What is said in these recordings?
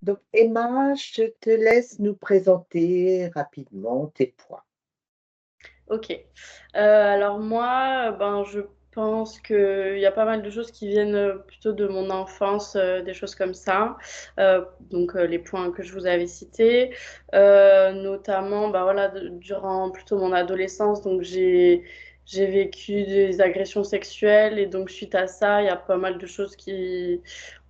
Donc Emma, je te laisse nous présenter rapidement tes points. Ok. Alors moi, ben, je pense qu'il y a pas mal de choses qui viennent plutôt de mon enfance, des choses comme ça. Donc les points que je vous avais cités, notamment, bah voilà, durant plutôt mon adolescence, donc j'ai vécu des agressions sexuelles et donc suite à ça, il y a pas mal de choses qui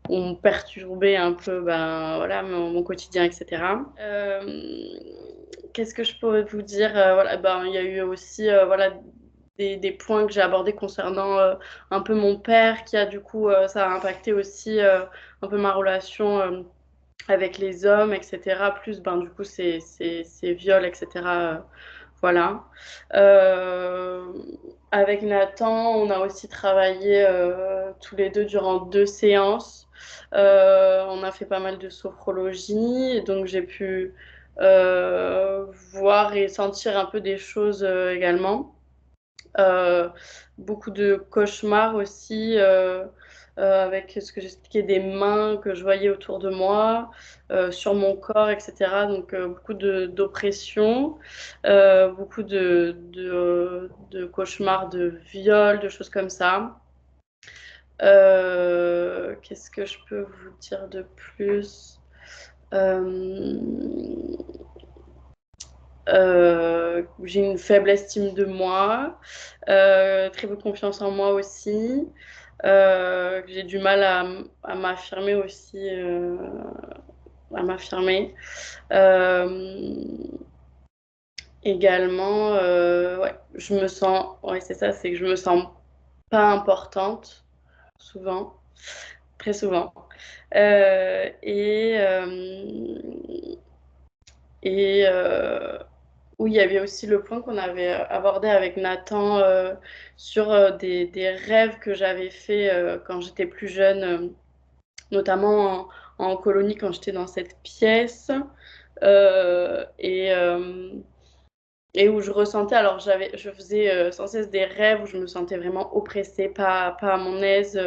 ont perturbé un peu ben, voilà, mon quotidien, etc. Qu'est-ce que je pourrais vous dire? Voilà, ben, il y a eu aussi voilà, des points que j'ai abordés concernant un peu mon père, qui a du coup, ça a impacté aussi un peu ma relation avec les hommes, etc. Plus, ben, du coup, ces viols, etc. Voilà. Euh, Avec Nathan, on a aussi travaillé tous les deux durant 2 séances. On a fait pas mal de sophrologie, et donc j'ai pu voir et sentir un peu des choses également. Euh, Beaucoup de cauchemars aussi, avec ce que j'expliquais, des mains que je voyais autour de moi, sur mon corps, etc. Donc beaucoup d'oppression, beaucoup de cauchemars de viol, de choses comme ça. Qu'est-ce que je peux vous dire de plus? Euh, j'ai une faible estime de moi, très peu confiance en moi aussi. J'ai du mal à m'affirmer aussi, à m'affirmer. Euh, Également, ouais, je me sens, ouais, c'est ça, c'est que je me sens pas importante, souvent, très souvent. Euh, et euh, et oui, il y avait aussi le point qu'on avait abordé avec Nathan sur des rêves que j'avais faits quand j'étais plus jeune, notamment en colonie quand j'étais dans cette pièce. euh, et, euh, et où je ressentais, alors je faisais sans cesse des rêves où je me sentais vraiment oppressée, pas à mon aise,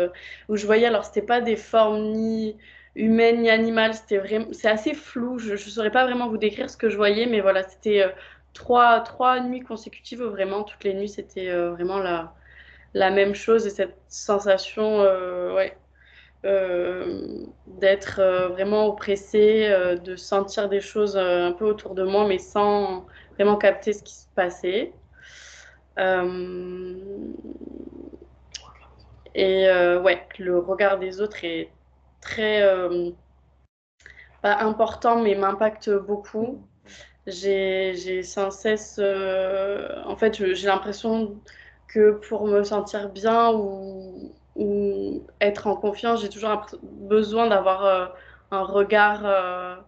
où je voyais, alors c'était pas des formes ni humaines ni animales, c'est assez flou, je ne saurais pas vraiment vous décrire ce que je voyais, mais voilà, c'était trois nuits consécutives où vraiment toutes les nuits c'était vraiment la même chose et cette sensation, ouais, d'être vraiment oppressée, de sentir des choses un peu autour de moi, mais sans vraiment capter ce qui se passait. Euh, ouais, le regard des autres est très, pas important, mais m'impacte beaucoup. J'ai sans cesse, en fait, j'ai l'impression que pour me sentir bien ou être en confiance, j'ai toujours besoin d'avoir un regard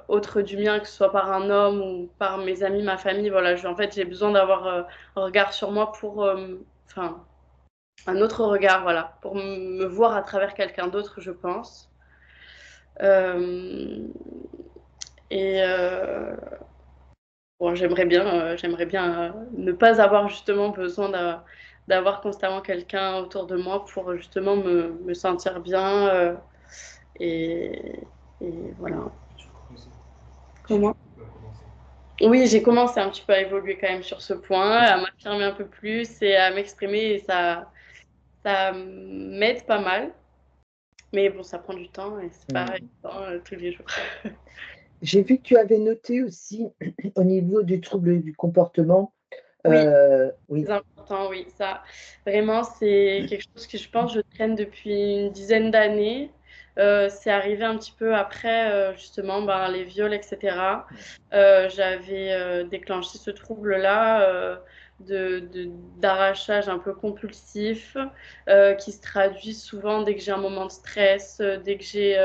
autre du mien, que ce soit par un homme ou par mes amis, ma famille. Voilà, en fait, j'ai besoin d'avoir un regard sur moi pour, enfin, un autre regard, voilà, pour me voir à travers quelqu'un d'autre, je pense. Euh, et bon, j'aimerais bien ne pas avoir justement besoin d'avoir constamment quelqu'un autour de moi pour justement me sentir bien. Et, et voilà. Comment? Oui, j'ai commencé un petit peu à évoluer quand même sur ce point, à m'affirmer un peu plus et à m'exprimer. Et ça m'aide pas mal. Mais bon, ça prend du temps et c'est pas Mm. évident tous les jours. J'ai vu que tu avais noté aussi au niveau du trouble du comportement. Oui, Oui, c'est important, oui. Ça, vraiment, c'est quelque chose que je pense que je traîne depuis une dizaine d'années. C'est arrivé un petit peu après, justement, ben, les viols, etc. J'avais déclenché ce trouble-là d'arrachage un peu compulsif qui se traduit souvent dès que j'ai un moment de stress, dès que j'ai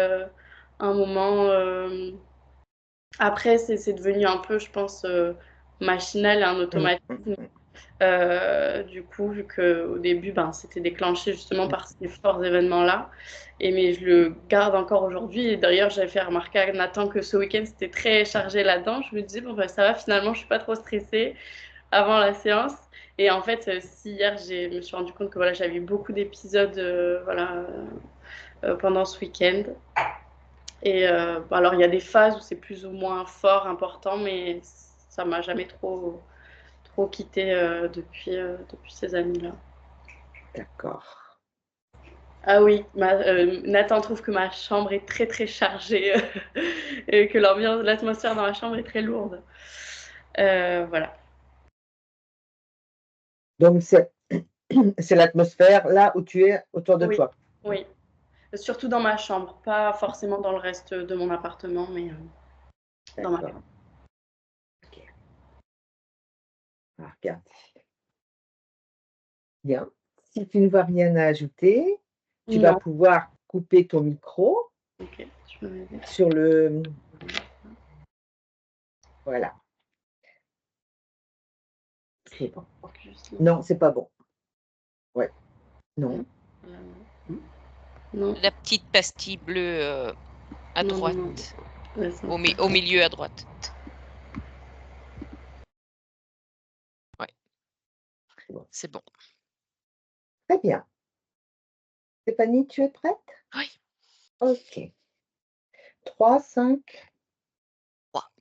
un moment... Après, c'est devenu un peu, je pense, machinal et un mm, automatisme. Du coup, vu qu'au début, ben, c'était déclenché justement mm, par ces forts événements-là. Et mais je le garde encore aujourd'hui. Et d'ailleurs, j'avais fait remarquer à Nathan que ce week-end, c'était très chargé là-dedans. Je me disais, bon, ben, ça va, finalement, je suis pas trop stressée avant la séance. Et en fait, si hier, je me suis rendu compte que voilà, j'avais eu beaucoup d'épisodes voilà, pendant ce week-end. Et alors, il y a des phases où c'est plus ou moins fort, important, mais ça m'a jamais trop quitté depuis ces années-là. D'accord. Ah oui, Nathan trouve que ma chambre est très très chargée et que l'atmosphère dans ma chambre est très lourde. Voilà. Donc, c'est l'atmosphère là où tu es autour de Oui, toi. oui. Surtout dans ma chambre, pas forcément dans le reste de mon appartement, mais dans ma D'accord. chambre. Ok. Alors, regarde. Bien. Si tu ne vois rien à ajouter, tu vas Non. pouvoir couper ton micro Ok, je me mets sur le. Voilà, c'est bon. juste Non, c'est pas bon. Ouais. là. Non. Non, La petite pastille bleue à non, droite, non, laisse au milieu à droite. Ouais, Bon. c'est bon. Très bien. Stéphanie, tu es prête? Oui. Ok. 3, 5. 3.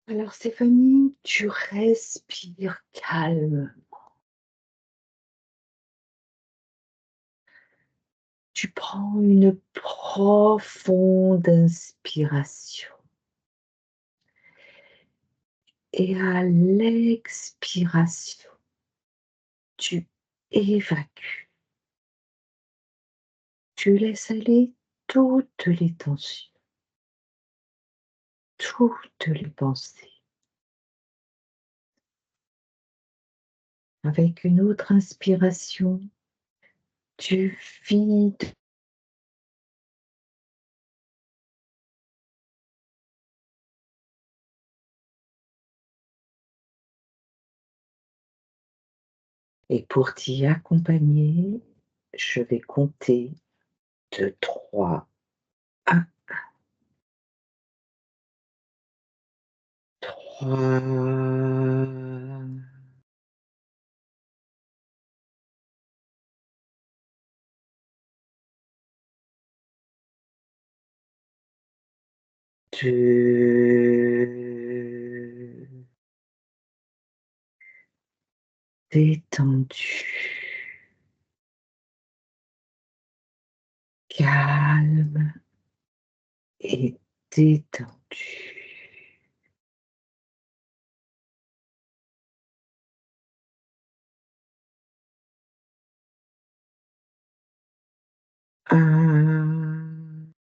Alors, Stéphanie, tu respires calme. Tu prends une profonde inspiration. Et à l'expiration, tu évacues. Tu laisses aller toutes les tensions, toutes les pensées. Avec une autre inspiration, tu vides. Et pour t'y accompagner, je vais compter de 3 à 3. 2. Détendu. Calme et détendu. 1.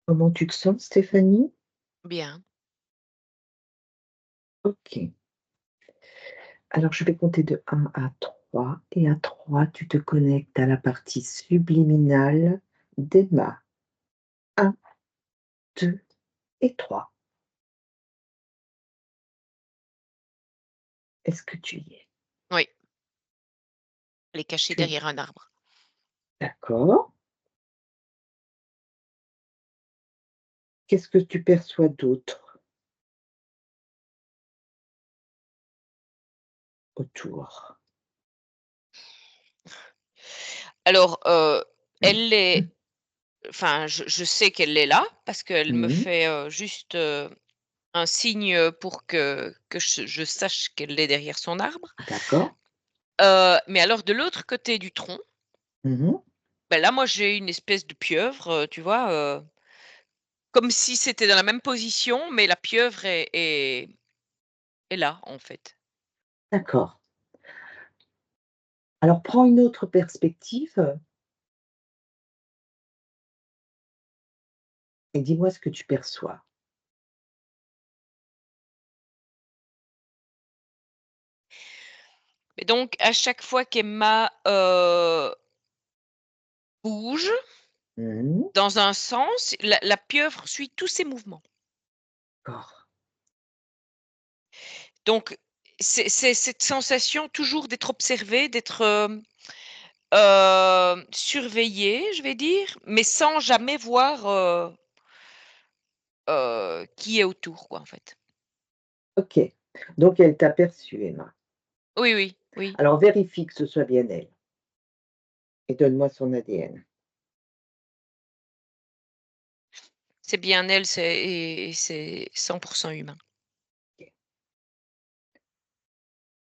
Comment tu te sens, Stéphanie? Bien. OK. Alors, je vais compter de 1 à 3 et à 3, tu te connectes à la partie subliminale d'Emma. 1, 2 et 3. Est-ce que tu y es? Oui. Elle est cachée Tu derrière un arbre. D'accord. Qu'est-ce que tu perçois d'autre autour? Alors, elle est enfin, je sais qu'elle est là parce qu'elle me Mmh. fait, juste, un signe, pour que je sache qu'elle est derrière son arbre. D'accord. Mais alors de l'autre côté du tronc, Mmh. bah, là, moi, j'ai une espèce de pieuvre, tu vois? Comme si c'était dans la même position, mais la pieuvre est là, en fait. D'accord. Alors prends une autre perspective et dis-moi ce que tu perçois. Et donc à chaque fois qu'Emma, bouge Mmh. dans un sens, la pieuvre suit tous ses mouvements. D'accord. Donc c'est cette sensation toujours d'être observé, d'être, surveillé, je vais dire, mais sans jamais voir, qui est autour, quoi, en fait. OK. Donc elle t'a perçue, Emma. Oui, oui, oui. Alors vérifie que ce soit bien elle et donne-moi son ADN. C'est bien elle, c'est 100 humain. OK,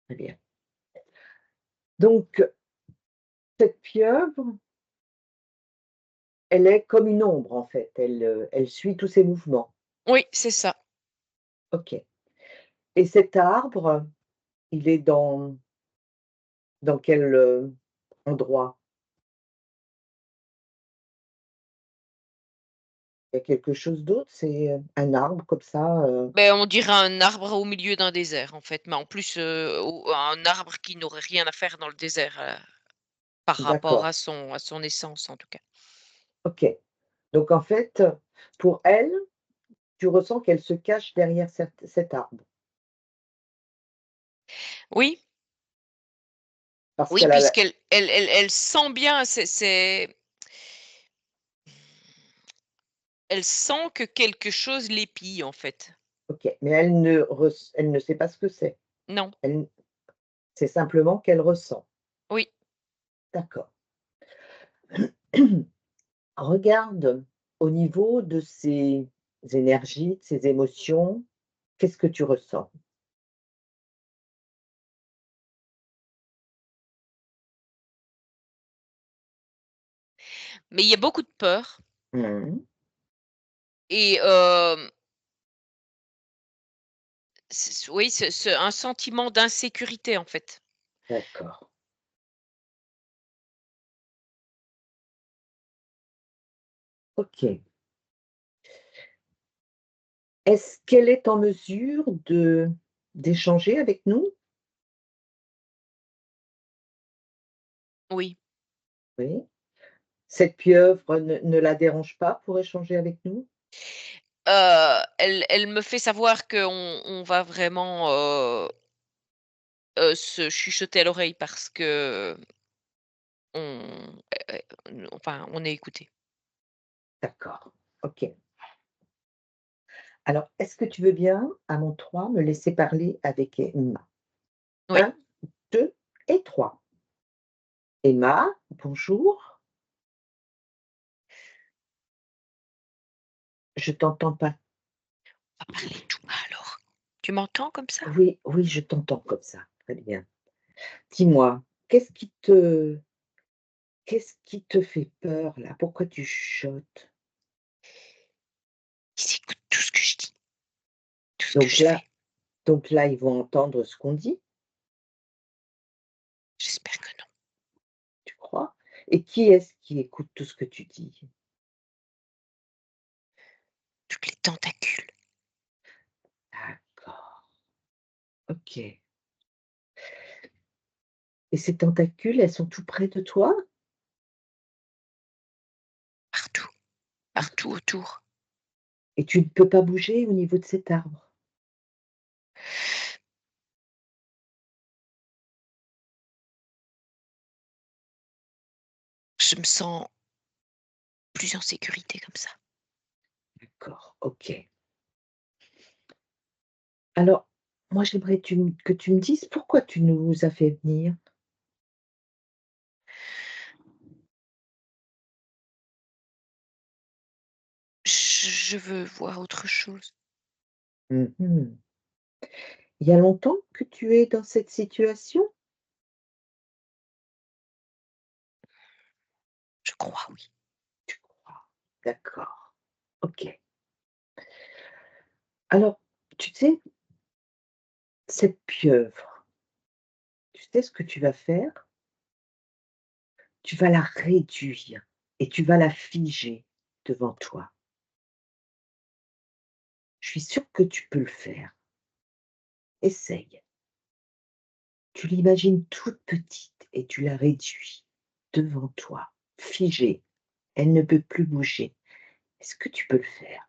très bien. Donc cette pieuvre, elle est comme une ombre en fait, elle suit tous ses mouvements. Oui, c'est ça. OK, et cet arbre, il est dans quel, endroit? Il y a quelque chose d'autre? C'est, un arbre comme ça, Ben on dirait un arbre au milieu d'un désert, en fait, mais en plus, au un arbre qui n'aurait rien à faire dans le désert, par rapport d'accord, à son essence, en tout cas. OK. Donc en fait, pour elle, tu ressens qu'elle se cache derrière cet arbre? Oui, Parce oui, qu'elle a la puisqu'elle sent bien, elle sent que quelque chose l'épie, en fait. OK, mais elle ne sait pas ce que c'est. Non, Elle c'est simplement qu'elle ressent. oui. D'accord. Regarde au niveau de ses énergies, de ses émotions, qu'est-ce que tu ressens? Mais il y a beaucoup de peur Mmh. et oui, ce un sentiment d'insécurité, en fait. D'accord. OK. Est-ce qu'elle est en mesure d'échanger avec nous? Oui. Oui. Cette pieuvre ne la dérange pas pour échanger avec nous? Elle me fait savoir qu'on va vraiment, se chuchoter à l'oreille parce qu'on enfin, on est écouté. D'accord. OK. Alors, est-ce que tu veux bien, à mon 3, me laisser parler avec Emma? Oui. 1, 2 et 3. Emma, bonjour. Je t'entends pas. On va parler tout bas alors. Tu m'entends comme ça? Oui, oui, je t'entends comme ça. Très bien. Dis-moi, qu'est-ce qui te fait peur là? Pourquoi tu chuchotes? Ils écoutent tout ce que je dis, tout ce que Donc je là fais. donc là, ils vont entendre ce qu'on dit, J'espère que non. tu crois? Et qui est-ce qui écoute tout ce que tu dis? Toutes les tentacules. D'accord, OK. Et ces tentacules, elles sont tout près de toi? Partout, partout autour. Et tu ne peux pas bouger au niveau de cet arbre? Je me sens plus en sécurité comme ça. D'accord, OK. Alors, moi, j'aimerais que tu me dises pourquoi tu nous as fait venir? Je veux voir autre chose. Mmh. Il y a longtemps que tu es dans cette situation? Je crois, oui. Tu crois? D'accord, OK. Alors, tu sais, cette pieuvre, tu sais ce que tu vas faire? Tu vas la réduire et tu vas la figer devant toi. Je suis sûre que tu peux le faire. Essaye. Tu l'imagines toute petite et tu la réduis devant toi, figée. Elle ne peut plus bouger. Est-ce que tu peux le faire?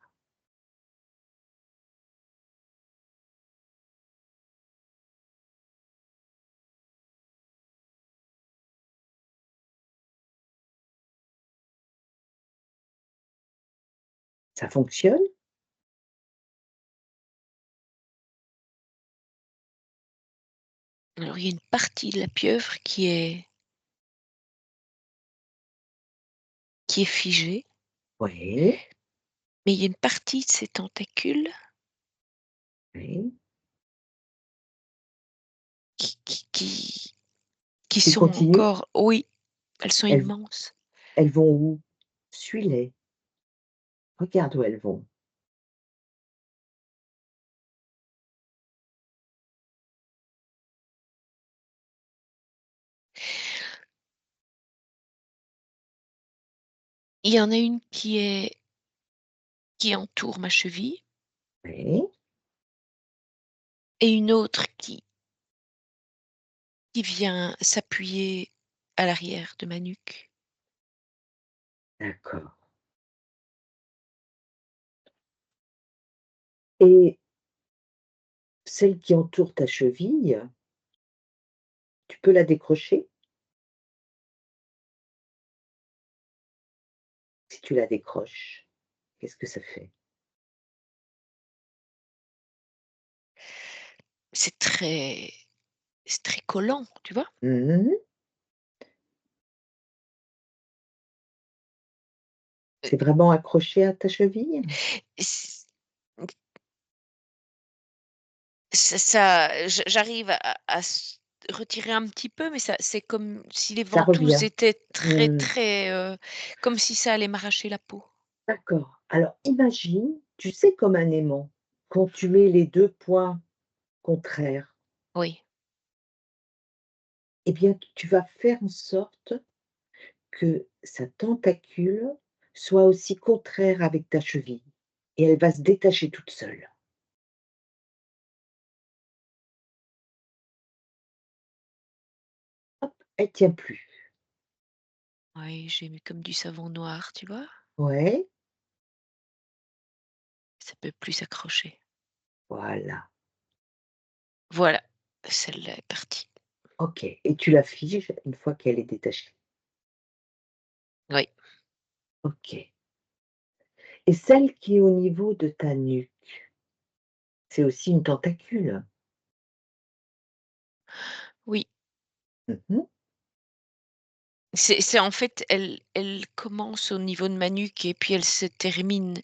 Ça fonctionne? Alors il y a une partie de la pieuvre qui est figée, Oui, mais il y a une partie de ses tentacules oui. qui qui Qui sont continue? encore, oui, elles sont Elles immenses. elles vont où? Suis-les. Regarde où elles vont. Il y en a une qui entoure ma cheville Oui, et une autre qui vient s'appuyer à l'arrière de ma nuque. d'accord. Et celle qui entoure ta cheville, tu peux la décrocher? Si tu la décroches, qu'est-ce que ça fait? C'est très c'est très collant, tu vois? Mmh. Heu, C'est vraiment accroché à ta cheville? c j'arrive à retirer un petit peu, mais ça c'est comme si les Ça ventouses revient. étaient très, Mmh. très, comme si ça allait m'arracher la peau. D'accord. Alors imagine, tu sais comme un aimant, quand tu mets les 2 points contraires, Oui, eh bien tu vas faire en sorte que sa tentacule soit aussi contraire avec ta cheville et elle va se détacher toute seule. Hop, elle tient plus. oui, j'ai mis comme du savon noir, tu vois? Ouais, Ça peut plus s'accrocher. voilà. Voilà, celle-là est partie. OK et tu la figes une fois qu'elle est détachée. Oui, OK et celle qui est au niveau de ta nuque, c'est aussi une tentacule? oui. Mmh. C'est en fait, elle commence au niveau de ma nuque et puis elle se termine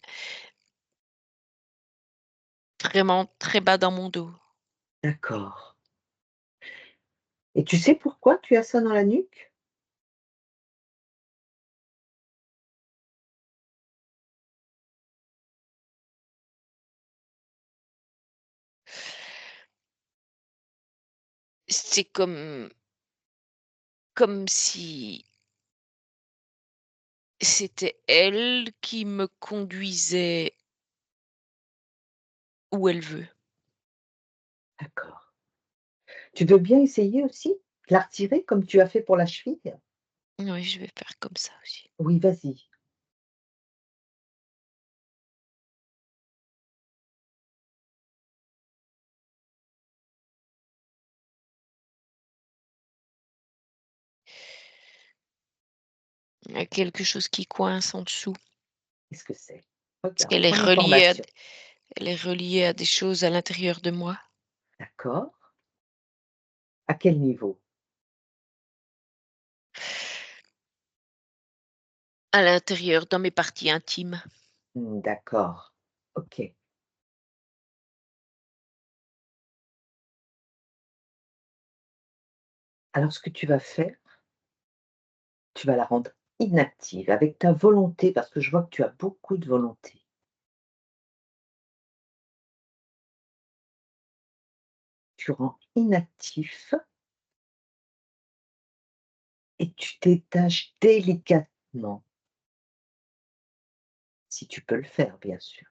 vraiment très bas dans mon dos. D'accord et tu sais pourquoi tu as ça dans la nuque? C'est comme si c'était elle qui me conduisait où elle veut. D'accord. Tu veux bien essayer aussi? De la retirer comme tu as fait pour la cheville? Oui, je vais faire comme ça aussi. Oui, vas-y. Il y a quelque chose qui coince en dessous, Qu'est-ce que c'est? parce Regarde, qu'elle est prends reliée à l'information. elle est reliée à des choses à l'intérieur de moi, D'accord. À quel niveau? à l'intérieur, dans mes parties intimes. D'accord. OK. Alors ce que tu vas faire, tu vas la rendre inactive avec ta volonté parce que je vois que tu as beaucoup de volonté. Tu rends inactif et tu détaches délicatement, si tu peux le faire bien sûr,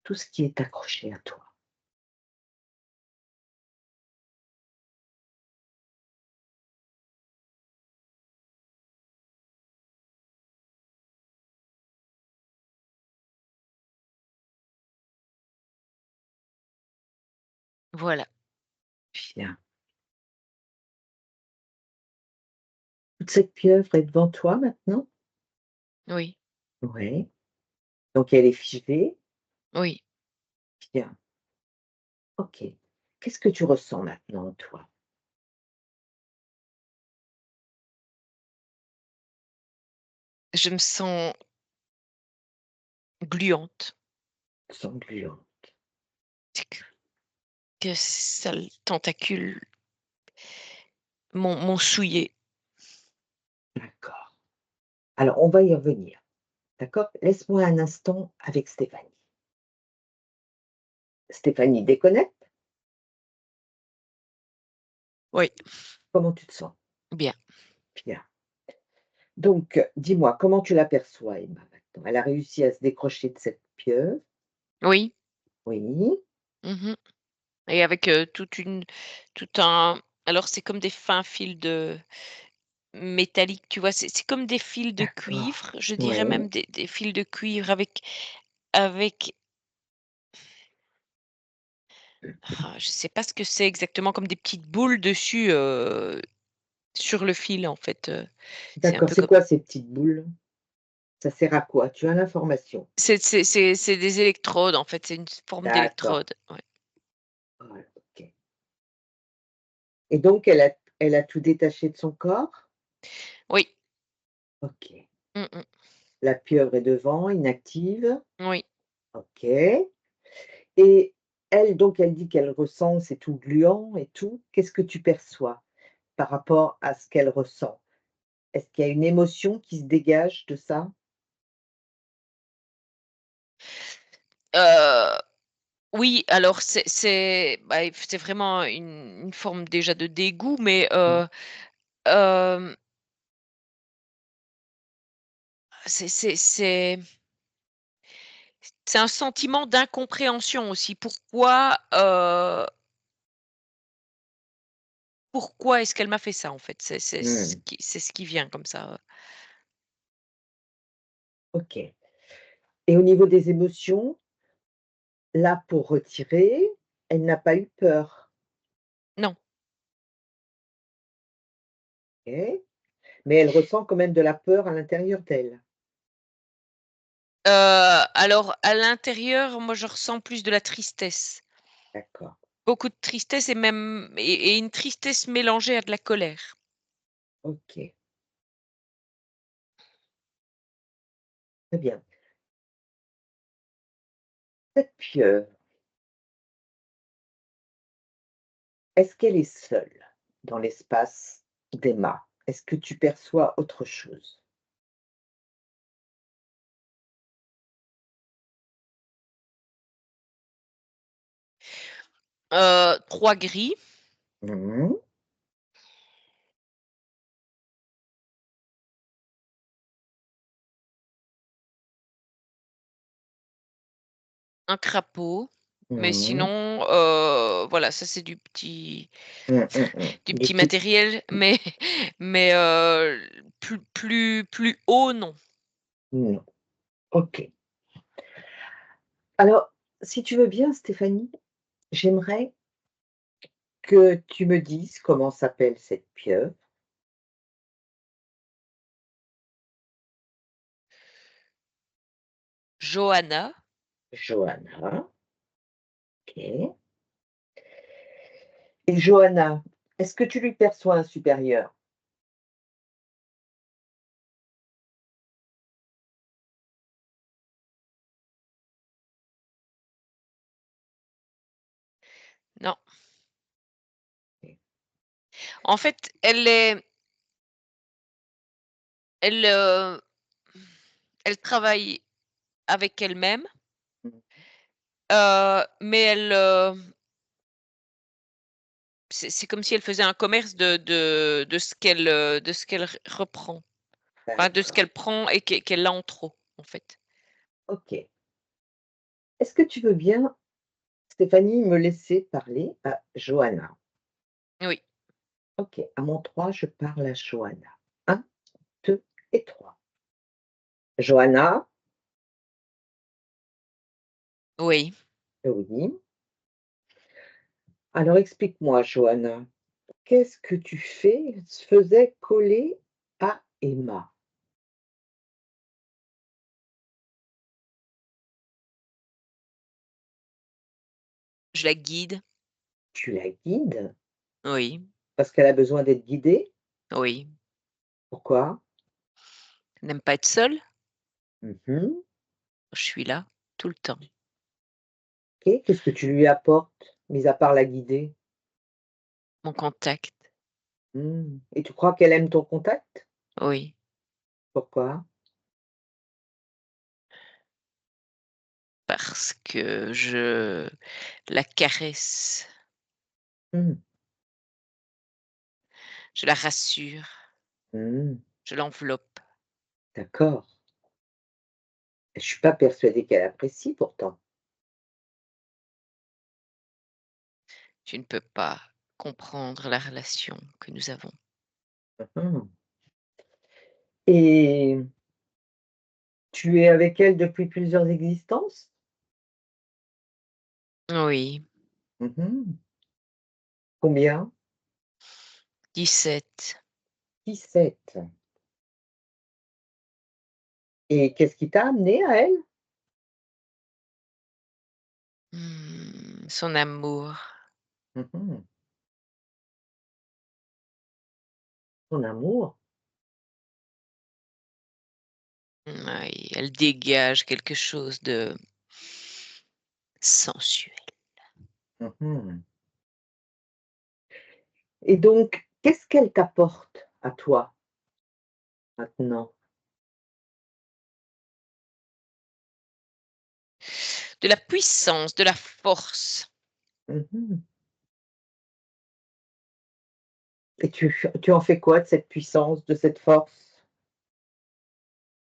tout ce qui est accroché à toi. Voilà, Bien. Toute cette pieuvre est devant toi maintenant? oui, Oui. Donc elle est figée? oui. Bien. OK. qu'est-ce que tu ressens maintenant, toi? Je me sens gluante, Sangliant. que sales tentacules m'ont souillée. D'accord. Alors, on va y revenir, d'accord? Laisse-moi un instant avec Stéphanie. Stéphanie, déconnecte. Oui, Comment tu te sens? bien. Bien. Donc, dis-moi, comment tu l'aperçois, Emma, maintenant? Elle a réussi à se décrocher de cette pieuvre? Oui. Oui. Mmh. Et avec, tout un alors c'est comme des fins fils de métalliques, tu vois? C'est comme des fils de D'accord. cuivre, je dirais Ouais. même des fils de cuivre avec je sais pas ce que c'est exactement, comme des petites boules dessus, sur le fil en fait, c'est un D'accord, peu c'est comme quoi ces petites boules? Ça sert à quoi? Tu as l'information? c'est des électrodes en fait, c'est une forme D'accord. d'électrode, ouais. Ouais, OK. Et donc elle a tout détaché de son corps? Oui. OK. Mmh mh. La pieuvre est devant, inactive? Oui. OK. Et elle, donc elle dit qu'elle ressent, c'est tout gluant et tout. Qu'est-ce que tu perçois par rapport à ce qu'elle ressent? Est-ce qu'il y a une émotion qui se dégage de ça? Heu, oui, alors bah, c'est vraiment une forme déjà de dégoût, mais Mmh. hem, c'est un sentiment d'incompréhension aussi. Pourquoi est-ce qu'elle m'a fait ça, en fait? Mmh. C'est ce qui vient comme ça. OK. Et au niveau des émotions, là, pour retirer, elle n'a pas eu peur? Non. OK. Mais elle ressent quand même de la peur à l'intérieur d'elle? Alors à l'intérieur, moi, je ressens plus de la tristesse. D'accord. Beaucoup de tristesse et même et une tristesse mélangée à de la colère. OK. Très bien. Cette pieuvre, est-ce qu'elle est seule dans l'espace d'Emma? Est-ce que tu perçois autre chose? 3 gris, Mmh. un crapaud, mais Mmh. sinon, voilà, ça c'est Mmh, mmh mh. du Des petit petites matériel, mais plus haut, non. non. OK. Alors, si tu veux bien Stéphanie, j'aimerais que tu me dises comment s'appelle cette pieuvre. Johanna, Johanna, OK. Et Johanna, est-ce que tu lui perçois un supérieur? non. OK. En fait, elle, elle travaille avec elle-même, Mmh. mais c'est comme si elle faisait un commerce de ce qu'elle reprend. Enfin, de ce D'accord. qu'elle prend et qu'elle a en trop, en fait. OK. Est-ce que tu veux bien, Stéphanie, me laisser parler à Johanna? Oui, OK. À mon 3, je parle à Johanna. Un, 2 et 3. Johanna? oui. Oui. Alors explique-moi, Johanna, qu'est-ce que tu faisais coller à Emma? Je la guide, Tu la guides Oui, parce qu'elle a besoin d'être guidée? oui. Pourquoi? Elle n'aime pas être seule? Mmh. Je suis là, tout le temps. OK. Qu'est-ce que tu lui apportes, mis à part la guider? Mon contact, Et tu crois qu'elle aime ton contact? oui. Pourquoi? Parce que je la caresse, Mmh. je la rassure, Mmh. je l'enveloppe. D'accord. Je suis pas persuadée qu'elle apprécie pourtant. Tu ne peux pas comprendre la relation que nous avons. Mmh. Et tu es avec elle depuis plusieurs existences? Oui, Mmh. Combien? 17. 17. Et qu'est-ce qui t'a amené à elle? Son amour. Mmh. Ton amour? Oui, elle dégage quelque chose de sensuel. Mmh. Et donc, qu'est-ce qu'elle t'apporte à toi, maintenant? De la puissance, de la force. Mmh. Et tu en fais quoi de cette puissance, de cette force?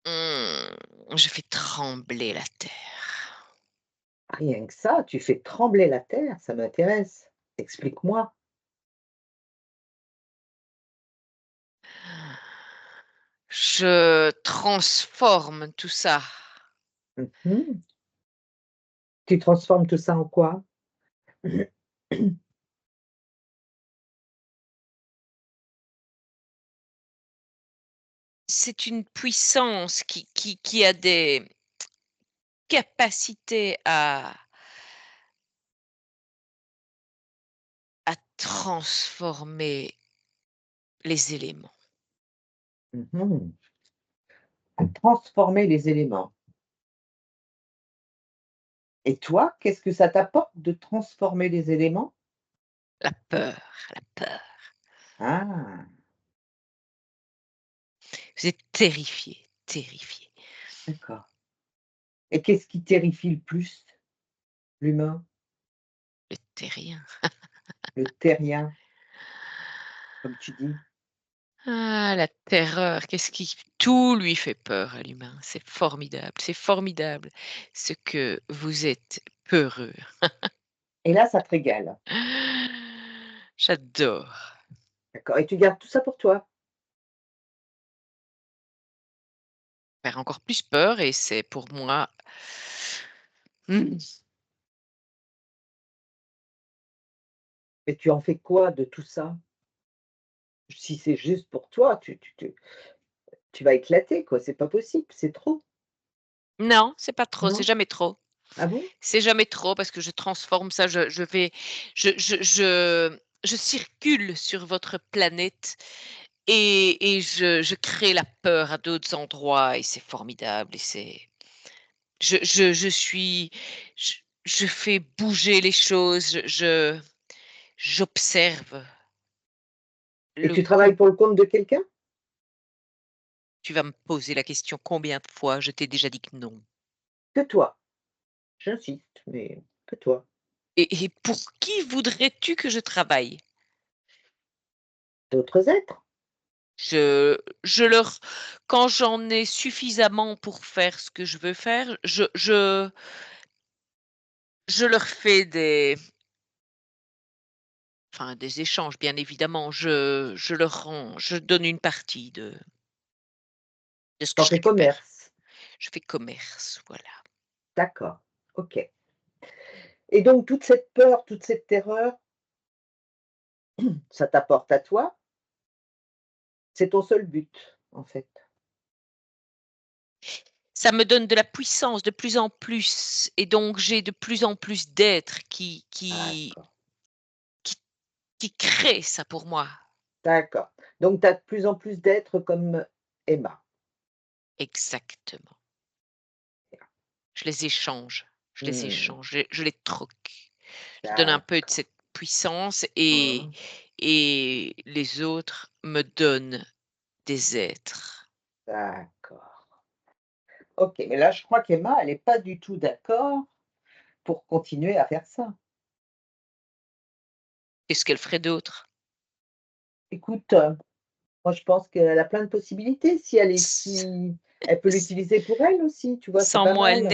Je fais trembler la terre. Rien que ça, tu fais trembler la terre, ça m'intéresse. Explique-moi. Je transforme tout ça. Mmh. Tu transformes tout ça en quoi? C'est une puissance qui a des capacités à transformer les éléments. Mmh. Transformer les éléments. Et toi, qu'est-ce que ça t'apporte de transformer les éléments? La peur, la peur. Ah, Vous êtes terrifié, terrifié. d'accord. Et qu'est-ce qui terrifie le plus l'humain? Le terrien. Le terrien, comme tu dis? Ah, la terreur, qu'est-ce qui tout lui fait peur à l'humain. C'est formidable ce que vous êtes peureux. Et là, ça te régale. J'adore D'accord, et tu gardes tout ça pour toi? faire encore plus peur et c'est pour moi, mmh, Et tu en fais quoi de tout ça? Si c'est juste pour toi, tu vas éclater quoi, c'est pas possible, c'est trop, non, c'est pas trop, c'est non? jamais trop. Ah bon? C'est jamais trop parce que je transforme ça, je vais je circule sur votre planète et je crée la peur à d'autres endroits et c'est formidable et c'est je suis je je fais bouger les choses, j'observe Et le tu coup. travailles pour le compte de quelqu'un? Tu vas me poser la question combien de fois? Je t'ai déjà dit que non. Que toi? J'insiste, mais que toi. Et pour qui voudrais-tu que je travaille? D'autres êtres? Je leur quand j'en ai suffisamment pour faire ce que je veux faire, je leur fais des échanges bien évidemment. Je leur rends je donne une partie de ce que Tu je fais récupère. commerce? Je fais commerce, voilà. D'accord, OK. Et donc toute cette peur, toute cette terreur, ça t'apporte à toi? C'est ton seul but, en fait? Ça me donne de la puissance de plus en plus et donc j'ai de plus en plus d'êtres Ah qui d'accord. qui crée ça pour moi. D'accord. Donc tu as de plus en plus d'êtres comme Emma. Exactement. Je les échange, Mmh, je les troque. Je donne un peu de d'accord. cette puissance Mmh, et les autres me donnent des êtres. d'accord. OK, mais là, je crois qu'Emma, elle est pas du tout d'accord pour continuer à faire ça. Qu'est-ce qu'elle ferait d'autre? Écoute, moi, je pense qu'elle a plein de possibilités. Si elle est S si elle peut s l'utiliser pour elle aussi, tu vois? C'est Sans pas moi, mal. elle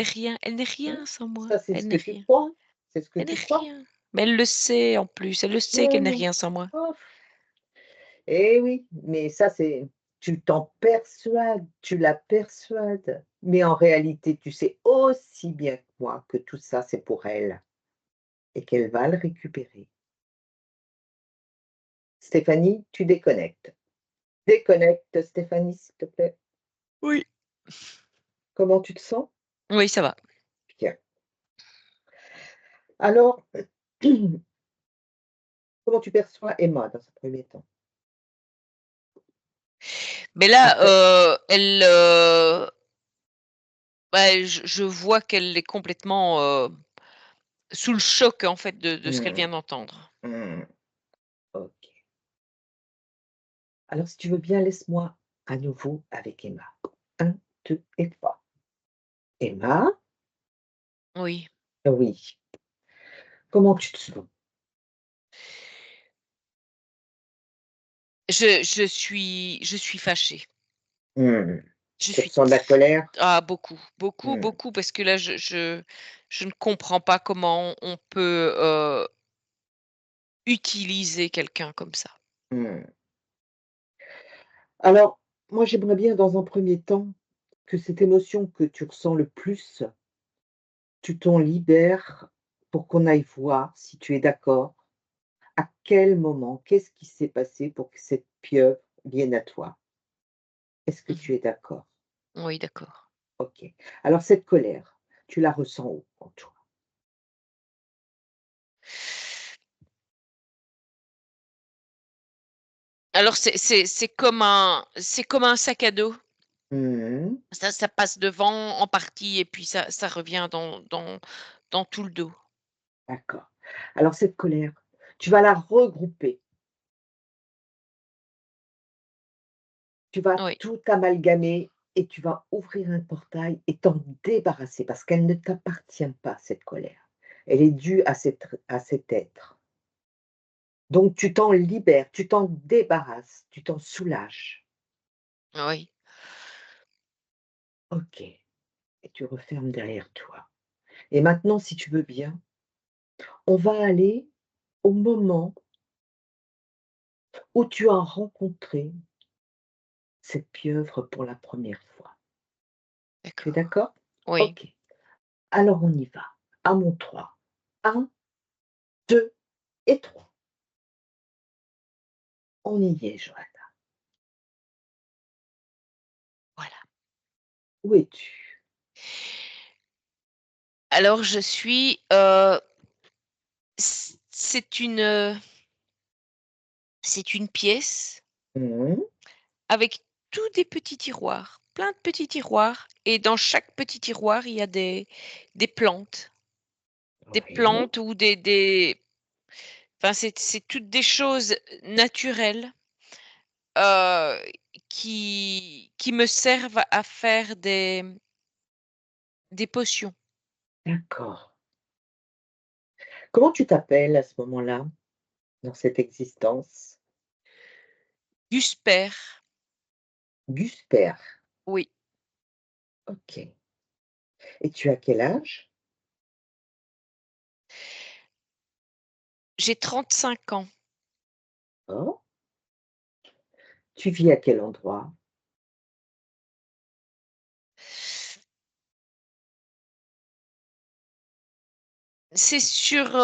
n'est Mmh. rien sans moi, Ça, c'est ce elle que n'est tu rien, crois. C'est ce que elle tu n'est crois. rien. Mais elle le sait en plus, elle le sait Ouais, qu'elle n'est non. rien sans moi. Oh, eh oui, mais ça, c'est tu t'en persuades, tu la persuades, mais en réalité, tu sais aussi bien que moi que tout ça, c'est pour elle et qu'elle va le récupérer. Stéphanie, tu déconnectes. Déconnecte, Stéphanie, s'il te plaît. Oui. Comment tu te sens? Oui, ça va. Bien. Alors, comment tu perçois Emma dans un premier temps? Mais là, Après bah, je vois qu'elle est complètement, sous le choc, en fait, de ce qu'elle mmh, vient d'entendre. mmh, OK. Alors si tu veux bien, laisse-moi à nouveau avec Emma. Un, 2 et 3. Emma? Oui. Oui. Comment tu te sens? Je suis fâchée. Mmh. Je Tu suis ressens de la colère? beaucoup, beaucoup, Mmh, beaucoup parce que là, je ne comprends pas comment on peut, utiliser quelqu'un comme ça. mmh. Alors, moi, j'aimerais bien dans un premier temps que cette émotion que tu ressens le plus, tu t'en libères pour qu'on aille voir, si tu es d'accord, à quel moment, qu'est-ce qui s'est passé pour que cette pieuvre vienne à toi? Est-ce que tu Mmh. es d'accord? Oui, d'accord. OK. Alors cette colère, tu la ressens où en toi? Alors c'est comme un sac à dos. Mmh. Ça passe devant en partie et puis ça revient dans tout le dos. D'accord. Alors cette colère, tu vas la regrouper. Tu vas Oui. tout amalgamer et tu vas ouvrir un portail et t'en débarrasser parce qu'elle ne t'appartient pas, cette colère. Elle est due à cet être. Donc tu t'en libères, tu t'en débarrasses, tu t'en soulages. Oui. OK, et tu refermes derrière toi. Et maintenant, si tu veux bien, on va aller au moment où tu as rencontré cette pieuvre pour la première fois. Tu es D'accord. d'accord? Oui. OK. Alors on y va. À mon 3. 1, 2 et 3. On y est, Joanne. Voilà. Où es-tu? Alors je suis, c'est une pièce Mmh. avec tous des petits tiroirs, plein de petits tiroirs et dans chaque petit tiroir, il y a des plantes. Des Oui, plantes ou des enfin, c'est toutes des choses naturelles, heu, qui me servent à faire des potions. d'accord. Comment tu t'appelles à ce moment-là, dans cette existence? Gusper, Gusper. oui. OK. Et tu as quel âge? J'ai 35 ans. Oh, tu vis à quel endroit? C'est sur,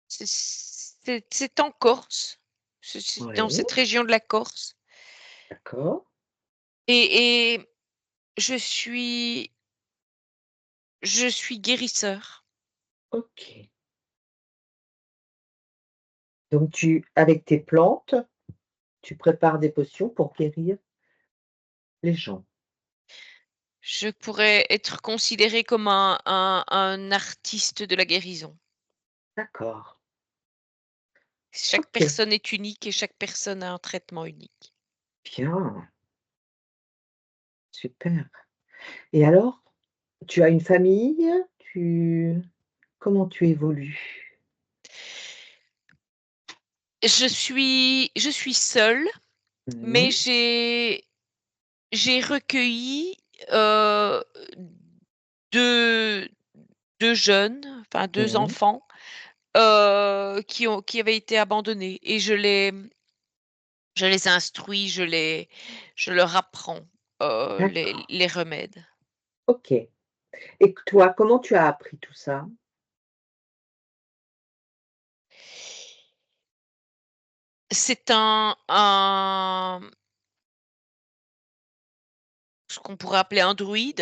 c'est en Corse. C'est dans Oui, cette région de la Corse d'accord. et je suis je suis guérisseur. OK. Donc avec tes plantes, tu prépares des potions pour guérir les gens? Je pourrais être considérée comme un artiste de la guérison. D'accord. Chaque OK, personne est unique et chaque personne a un traitement unique. bien, super. Et alors, tu as une famille? Tu Comment tu évolues? Je suis seule, mais Mmh. j'ai recueilli, heu, 2 2 jeunes, enfin 2 Mmh. enfants, qui avaient été abandonnés et je les instruis, je leur apprends, D'accord, les remèdes. OK. Et toi, comment tu as appris tout ça? C'est ce qu'on pourrait appeler un druide,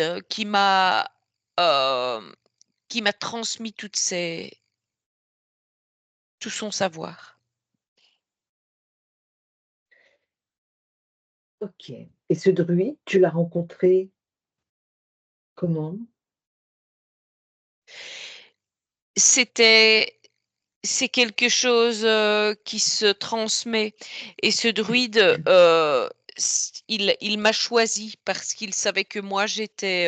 hem, qui m'a transmis tout son savoir. OK. Et ce druide, tu l'as rencontré comment? C'était c'est quelque chose, qui se transmet et ce druide, il m'a choisi parce qu'il savait que moi j'étais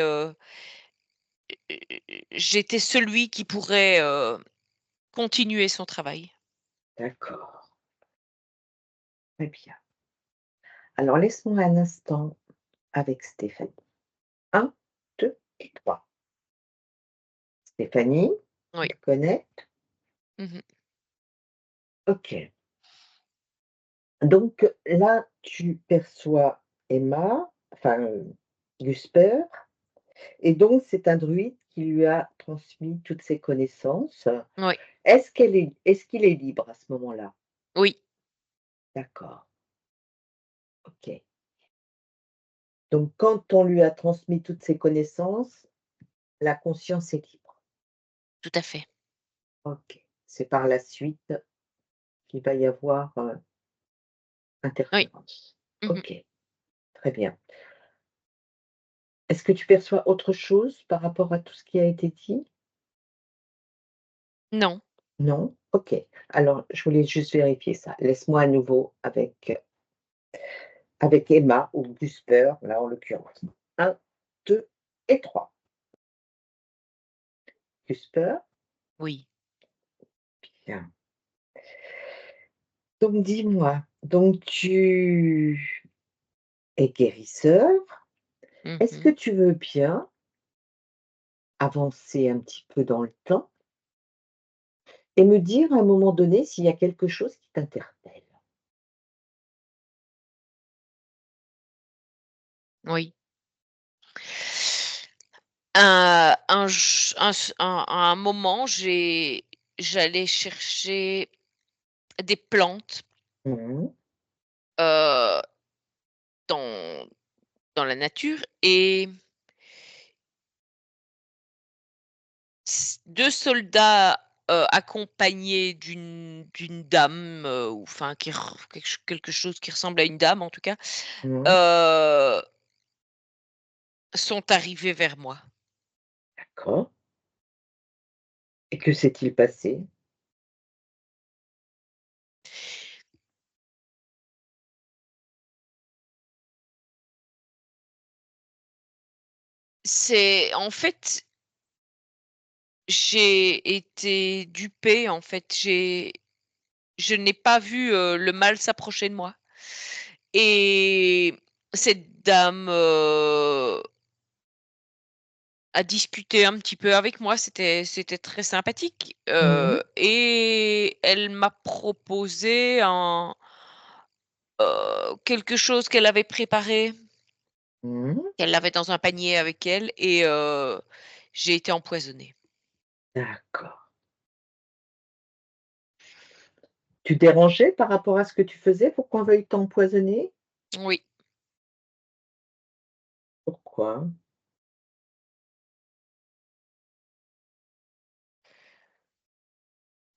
celui qui pourrait, continuer son travail. D'accord, très bien. Alors laisse-moi un instant avec Stéphanie. Un, 2 et 3. Stéphanie, Oui. tu te connectes? Mmh. OK. Donc là, tu perçois Emma, enfin, Gusper, et donc c'est un druide qui lui a transmis toutes ses connaissances. Oui, Est-ce qu'il est libre à ce moment-là? oui, D'accord, OK. Donc quand on lui a transmis toutes ses connaissances, la conscience est libre. tout à fait. OK. C'est par la suite qu'il va y avoir, Oui. interférence. Mmh. OK, très bien. Est-ce que tu perçois autre chose par rapport à tout ce qui a été dit? Non. Non? OK. Alors, je voulais juste vérifier ça. Laisse-moi à nouveau avec Emma ou Gusper, là, en l'occurrence. Un, 2 et 3. Gusper? Oui. Bien. Donc dis-moi, donc tu es guérisseur. Est-ce que Mmh. tu veux bien avancer un petit peu dans le temps et me dire à un moment donné s'il y a quelque chose qui t'interpelle? Oui. À un moment, j'allais chercher des plantes, Mmh. heu, dans la nature et 2 soldats, accompagnés d'une dame, ou enfin qui re quelque chose qui ressemble à une dame en tout cas, Mmh. heu, sont arrivés vers moi. D'accord. Et que s'est-il passé? C'est en fait, j'ai été dupée, en fait, je n'ai pas vu, le mal s'approcher de moi et cette dame, a discuté un petit peu avec moi, c'était très sympathique, Mmh. et elle m'a proposé quelque chose qu'elle avait préparé, Mmh. qu'elle avait dans un panier avec elle et j'ai été empoisonnée. D'accord. Tu dérangeais par rapport à ce que tu faisais pour qu'on veuille t'empoisonner? Oui. Pourquoi?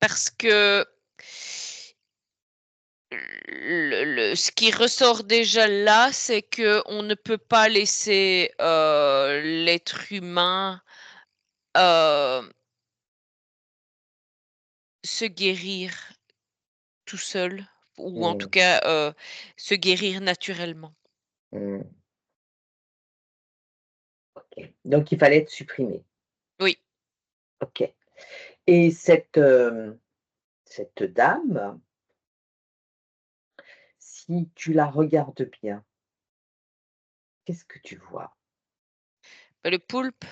parce que ce qui ressort déjà là, c'est que on ne peut pas laisser, l'être humain, heu, se guérir tout seul ou en tout Mmh, cas, se guérir naturellement. mmh, OK. Donc il fallait être supprimé. Oui, OK. Et cette dame, si tu la regardes bien, qu'est-ce que tu vois? bah, le poulpe,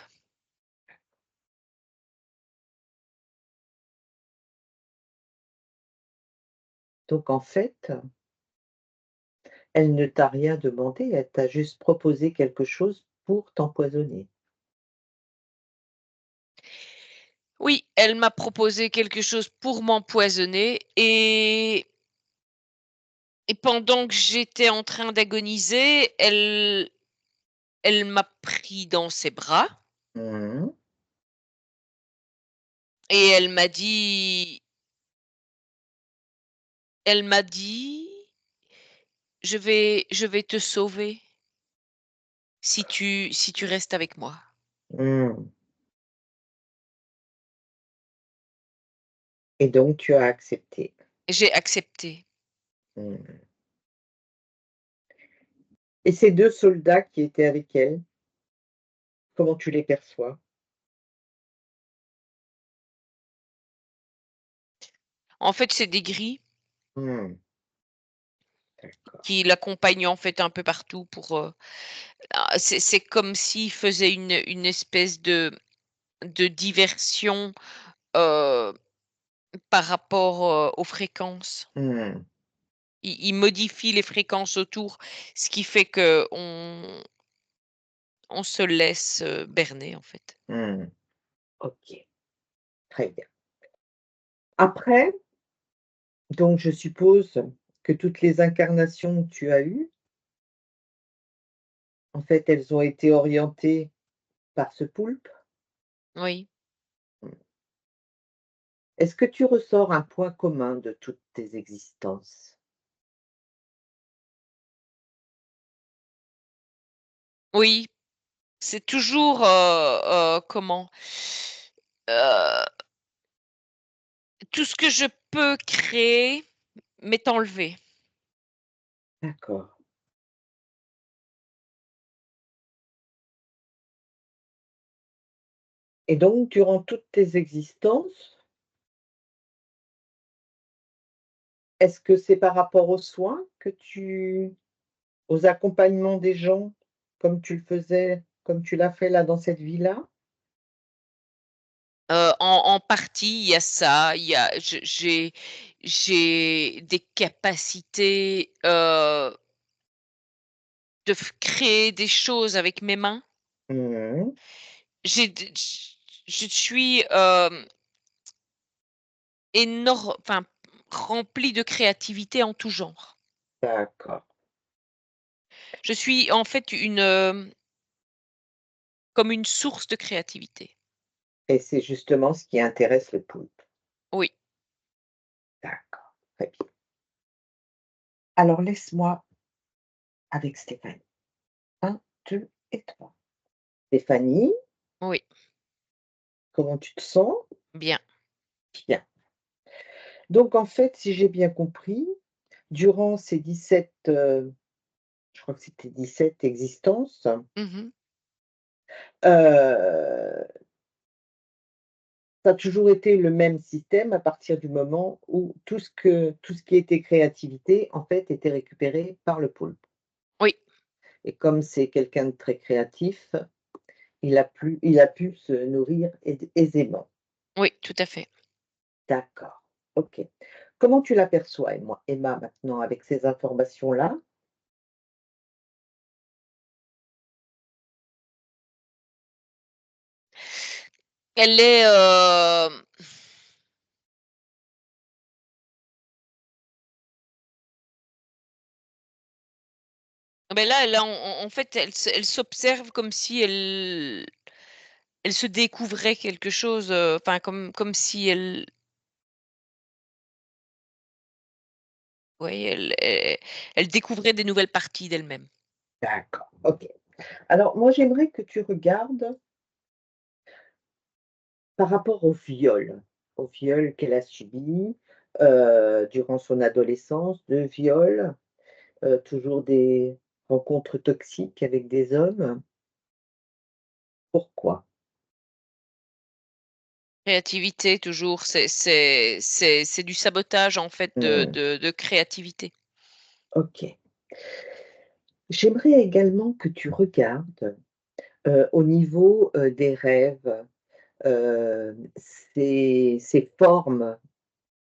Donc en fait, elle ne t'a rien demandé, elle t'a juste proposé quelque chose pour t'empoisonner. oui, elle m'a proposé quelque chose pour m'empoisonner et pendant que j'étais en train d'agoniser, elle m'a pris dans ses bras Mmh. et elle m'a dit: «Je vais te sauver si tu restes avec moi». Mmh. Et donc tu as accepté. J'ai accepté. Mmh. Et ces 2 soldats qui étaient avec elle, comment tu les perçois? En fait, c'est des gris Mmh, d'accord. qui l'accompagnent, en fait, un peu partout c'est comme s'ils faisaient une espèce de diversion, heu, par rapport, aux fréquences. Mmh, Ils modifient les fréquences autour, ce qui fait qu'on se laisse, berner, en fait. mmh. OK, très bien. Après, donc je suppose que toutes les incarnations que tu as eues, en fait, elles ont été orientées par ce poulpe? Oui. Mmh. Est-ce que tu ressors un point commun de toutes tes existences? Oui, c'est toujours, comment? Heu, tout ce que je peux créer m'est enlevé. D'accord. Et donc durant toutes tes existences, est-ce que c'est par rapport aux soins que tu aux accompagnements des gens, comme tu l'as fait là dans cette vie-là? En partie, il y a ça, il y a j'ai des capacités, de créer des choses avec mes mains. Mmh. J'ai d je suis, enfin, remplie de créativité en tout genre. D'accord. Je suis en fait comme une source de créativité. Et c'est justement ce qui intéresse le poulpe. Oui, D'accord, très bien. Alors laisse-moi avec Stéphanie. Un, 2 et 3. Stéphanie, oui, comment tu te sens? bien. Bien. Donc en fait, si j'ai bien compris, durant ces 17, je crois que c'était 17 existences, Mmh. heu, ça a toujours été le même système à partir du moment où tout ce qui était créativité, en fait, était récupéré par le poulpe. Oui, Et comme c'est quelqu'un de très créatif, il a pu se nourrir aisément. oui, tout à fait. D'accord, OK. Comment tu l'aperçois, Emma, maintenant avec ces informations-là? Elle est, beh, là, en fait, elle s'observe comme si elle se découvrait quelque chose, enfin comme si Oui, elle découvrait des nouvelles parties d'elle-même. D'accord, OK. Alors moi, j'aimerais que tu regardes par rapport au viol qu'elle a subi, durant son adolescence, de viols, toujours des rencontres toxiques avec des hommes. Pourquoi? Créativité toujours, c'est du sabotage en fait de Mmh, de de créativité. OK. J'aimerais également que tu regardes, au niveau, des rêves, ces formes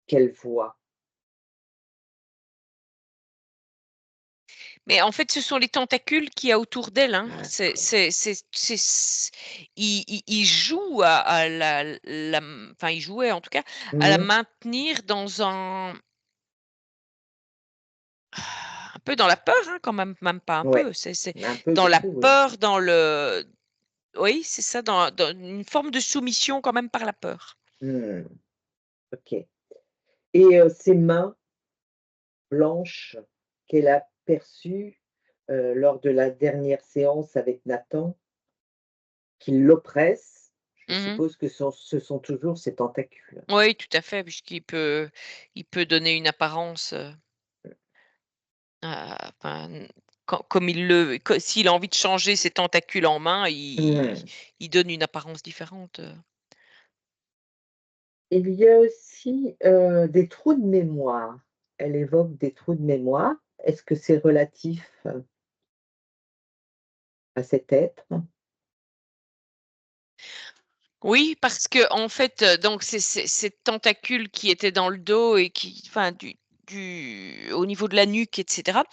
qu'elle voit. Mais en fait, ce sont les tentacules qu'il y a autour d'elle, hein. D'accord. C'est c ils jouent à enfin, ils jouaient en tout cas, à la Mmh, maintenir dans un peu dans la peur, hein, quand même pas un ouais, peu, c'est un peu dans la beaucoup, oui. peur, dans le oui, c'est ça, dans une forme de soumission quand même par la peur. Mmh, OK, et ses mains blanches qu'elle a perçues, lors de la dernière séance avec Nathan, qui l'oppresse, je Mmh. suppose que ce sont toujours ses tentacules. Oui, tout à fait, il peut donner une apparence, enfin, comme il le co s'il a envie de changer ses tentacules en main, Mmh. il donne une apparence différente. Il y a aussi, des trous de mémoire. Elle évoque des trous de mémoire. Est-ce que c'est relatif, à cet être? Oui, parce qu'en fait, donc ces tentacules qui étaient dans le dos et qui enfin du au niveau de la nuque et cetera,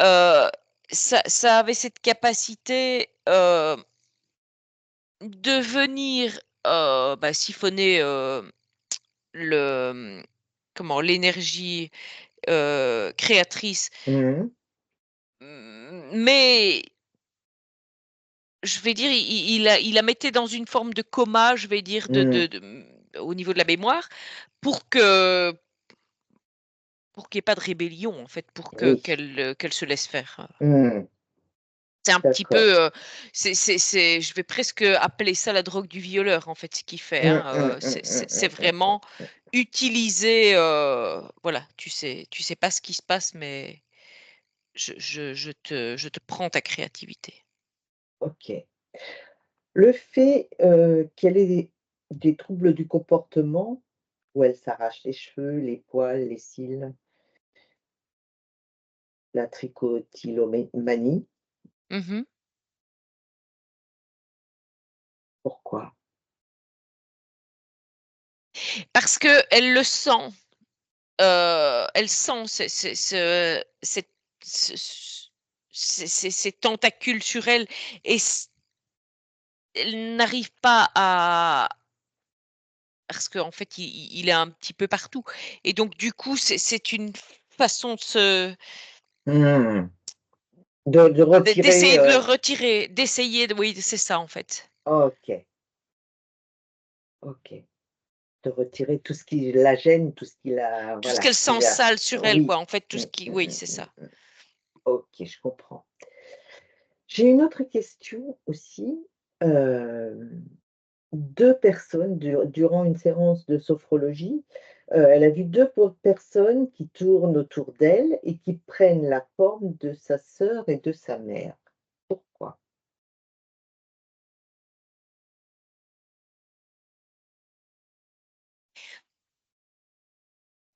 heu, ça avait cette capacité, de venir, bah, siphonner, le, comment? L'énergie, créatrice, Mmh. mais je vais dire, il la mettait dans une forme de coma, je vais dire, Mmh. au niveau de la mémoire pour qu'il y ait pas de rébellion, en fait, pour Oui. qu'elle se laisse faire. Mmh. C'est un petit D'accord. peu, c'est je vais presque appeler ça la drogue du violeur, en fait, ce qu'il fait, Mmh, hein, mmh, mmh, mmh, c'est vraiment mmh. utiliser, voilà, tu sais pas ce qui se passe, mais je te prends ta créativité. OK. Le fait, qu'elle ait des troubles du comportement, où elle s'arrache les cheveux, les poils, les cils, la trichotillomanie, Mmh. pourquoi? Parce qu'elle le sent, elle sent ce ces tentacules sur elle et elle n'arrive pas à parce qu'en fait, il est un petit peu partout et donc du coup, c'est une façon de se Mmh. De retirer, d'essayer de le retirer, d'essayer de oui, c'est ça, en fait. OK, OK. De retirer tout ce qui la gêne, tout ce qui la Tout ce voilà, qu'elle qui sent la sale sur elle, oui. quoi, en fait, tout Mmh, ce qui mmh, oui, mmh, c'est mmh, ça. mmh. OK, je comprends. J'ai une autre question aussi. Hem, 2 personnes durant une séance de sophrologie, elle a vu 2 personnes qui tournent autour d'elle et qui prennent la forme de sa sœur et de sa mère. Pourquoi?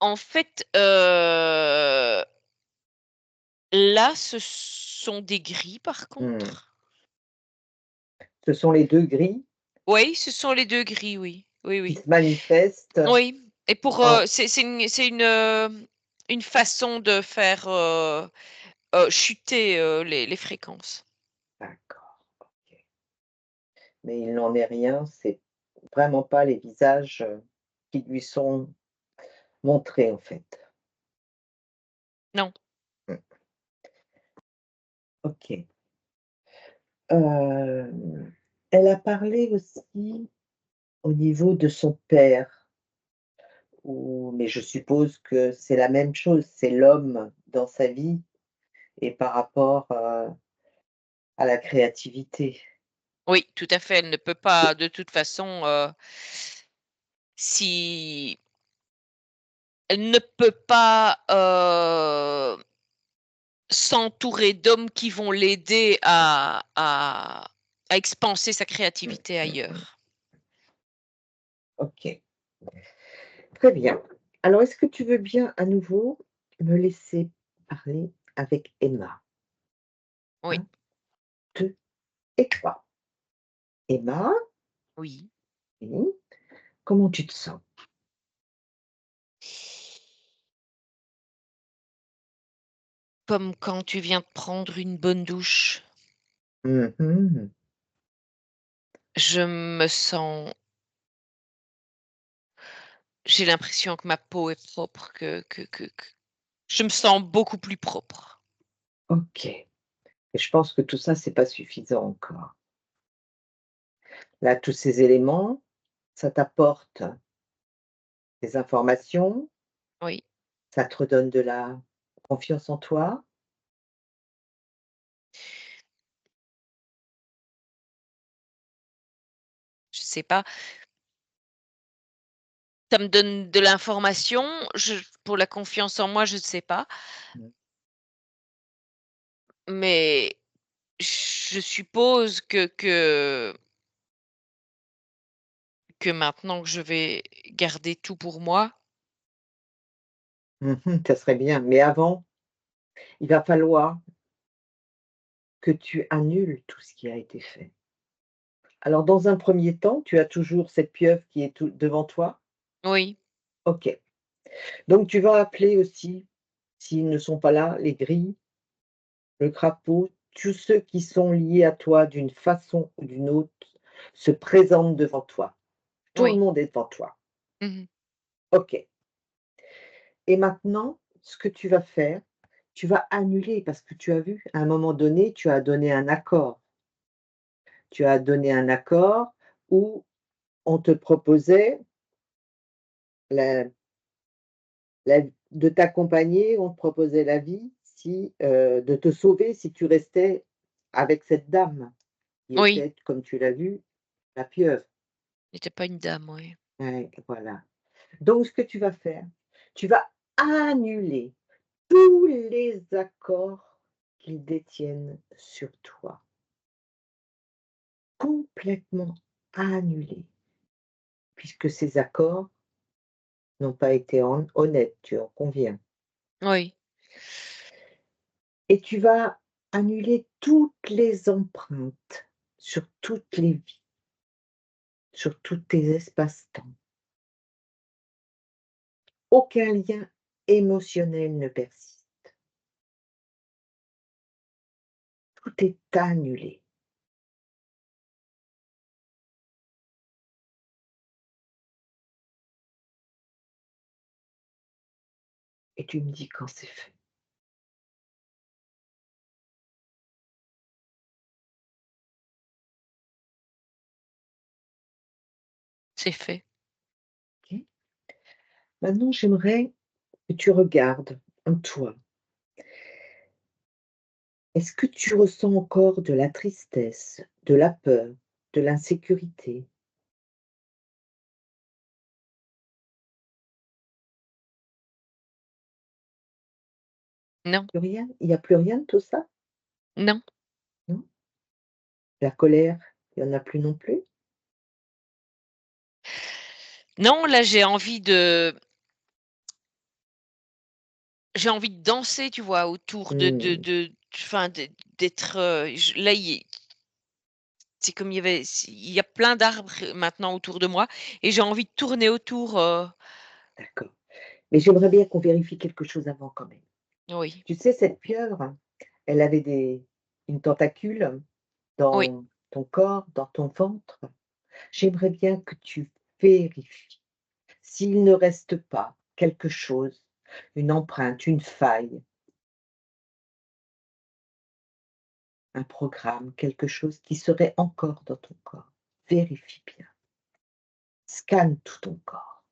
En fait, là, ce sont des gris, par Mmh. contre. Ce sont les 2 gris Oui, ce sont les 2 gris, oui. Oui, qui oui. se manifestent Oui et pour, en c'est une façon de faire, chuter, les fréquences. d'accord, OK. Mais il n'en est rien, c'est vraiment pas les visages, qui lui sont montrés, en fait. Non. Mmh, OK. Elle a parlé aussi au niveau de son père, mais je suppose que c'est la même chose, c'est l'homme dans sa vie et par rapport, à la créativité. Oui, tout à fait, elle ne peut pas de toute façon, si elle ne peut pas, s'entourer d'hommes qui vont l'aider à expanser sa Mmh, créativité mmh, mmh. ailleurs. OK, très bien. Alors est-ce que tu veux bien à nouveau me laisser parler avec Emma? Oui, 1, 2 et 3. Emma, oui. oui, comment tu te sens? Comme quand tu viens de prendre une bonne douche. Mmh mh. Je me sens J'ai l'impression que ma peau est propre, que je me sens beaucoup plus propre. OK, et je pense que tout ça, c'est pas suffisant encore. Là, tous ces éléments, ça t'apporte des informations, Oui, ça te redonne de la confiance en toi. je sais pas, ça me donne de l'information, je pour la confiance en moi, je ne sais pas, Mmh. mais je suppose que maintenant que je vais garder tout pour moi. Mmh, ça serait bien, mais avant, il va falloir que tu annules tout ce qui a été fait. Alors dans un premier temps, tu as toujours cette pieuvre qui est tout devant toi? Oui, OK. Donc tu vas appeler aussi, s'ils ne sont pas là, les grilles, le crapaud, tous ceux qui sont liés à toi d'une façon ou d'une autre se présentent devant toi. Tout le oui. monde est devant toi. Mmh. OK, et maintenant, ce que tu vas faire, tu vas annuler parce que tu as vu, à un moment donné, tu as donné un accord. Tu as donné un accord où on te proposait la la de t'accompagner, on te proposait la vie si, de te sauver si tu restais avec cette dame qui Oui, était, comme tu l'as vu, la pieuvre. j'étais pas une dame, oui. Ouais, voilà. Donc ce que tu vas faire, tu vas annuler tous les accords qu'ils détiennent sur toi. Complètement annulés, puisque ces accords n'ont pas été honnêtes, tu en conviens. Oui, Et tu vas annuler toutes les empreintes sur toutes les vies, sur tous tes espaces-temps. Aucun lien émotionnel ne persiste. Tout est annulé. Et tu me dis quand c'est fait. c'est fait. OK? Maintenant, j'aimerais que tu regardes en toi. Est-ce que tu ressens encore de la tristesse, de la peur, de l'insécurité? Non, Plus rien? Il n'y a plus rien de tout ça? non, Non? La colère, il n'y en a plus non plus? non, là, j'ai envie de danser, tu vois? Autour Mmh, enfin, d'être, j là, c'est comme il y a plein d'arbres maintenant autour de moi et j'ai envie de tourner autour, d'accord. Mais j'aimerais bien qu'on vérifie quelque chose avant quand même. oui, Tu sais, cette pieuvre, elle avait une tentacule oui, dans ton corps, dans ton ventre. J'aimerais bien que tu vérifies s'il ne reste pas quelque chose, une empreinte, une faille, un programme, quelque chose qui serait encore dans ton corps. Vérifie bien. Scanne tout ton corps.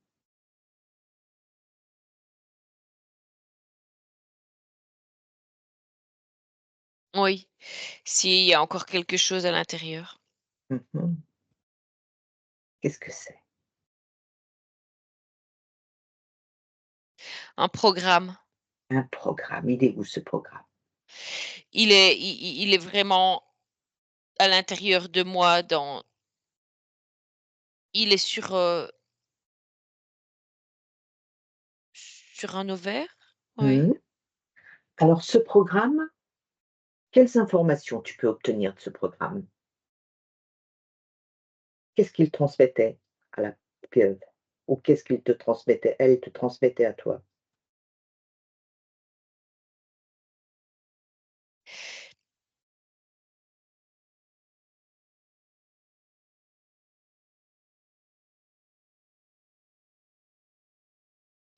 Oui, s'il y a encore quelque chose à l'intérieur. Mmh. Qu'est-ce que c'est? Un programme. Un programme. Il est où ce programme? Il est vraiment à l'intérieur de moi il est sur un ovaire? Oui. Mmh. Alors ce programme, quelles informations tu peux obtenir de ce programme? Qu'est-ce qu'il transmettait à la pieuvre? Ou qu'est-ce qu'il te transmettait? Elle te transmettait à toi?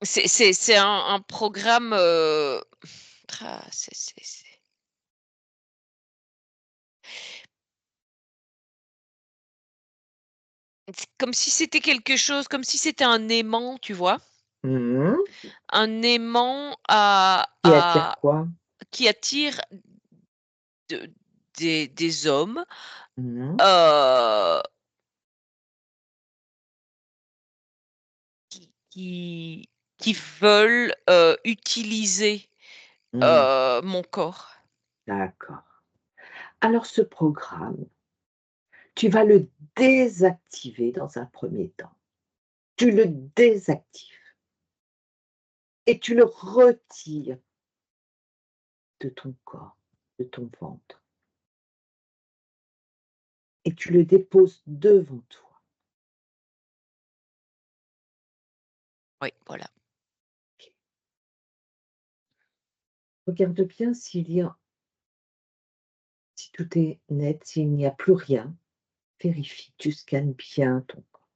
C'est un programme, c'est comme si c'était quelque chose comme si c'était un aimant, tu vois? Mmh. Un aimant Qui attire quoi? qui attire de des hommes, Mmh. heu, qui qui veulent, utiliser, Mmh. mon corps. D'accord. Alors ce programme, tu vas le désactiver dans un premier temps. Tu le désactives et tu le retires de ton corps, de ton ventre et tu le déposes devant toi. Oui, voilà. OK. Regarde bien s'il y a si tout est net, s'il n'y a plus rien, vérifie, tu scannes bien ton corps,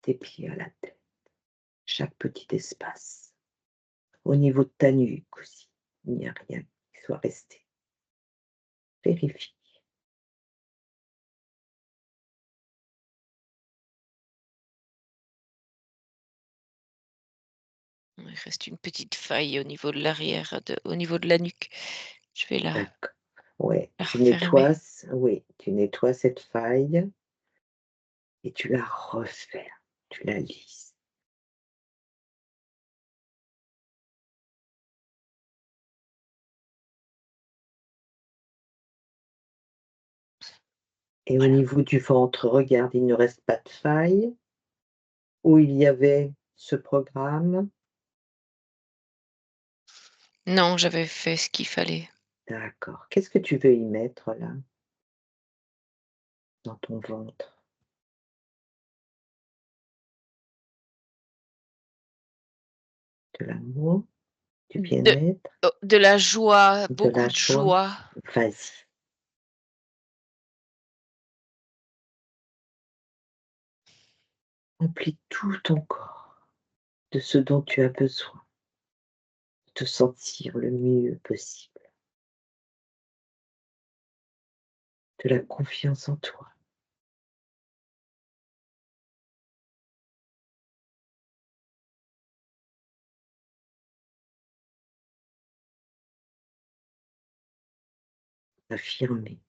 tes pieds à la tête, chaque petit espace. Au niveau de ta nuque aussi, il n'y a rien qui soit resté. Vérifie. Il reste une petite faille au niveau de l'arrière au niveau de la nuque. Je vais D'accord. Ouais, la tu refermer. nettoies oui, tu nettoies cette faille et tu la refais, tu la lisses et au Voilà. niveau du ventre, regarde, il ne reste pas de faille où il y avait ce programme. Non, j'avais fait ce qu'il fallait. D'accord. Qu'est-ce que tu veux y mettre là, dans ton ventre? De l'amour, du De bien-être, de la joie, de beaucoup la de joie? joie. Vas-y. Remplis tout ton corps de ce dont tu as besoin, te sentir le mieux possible, de la confiance en toi. Affirmer,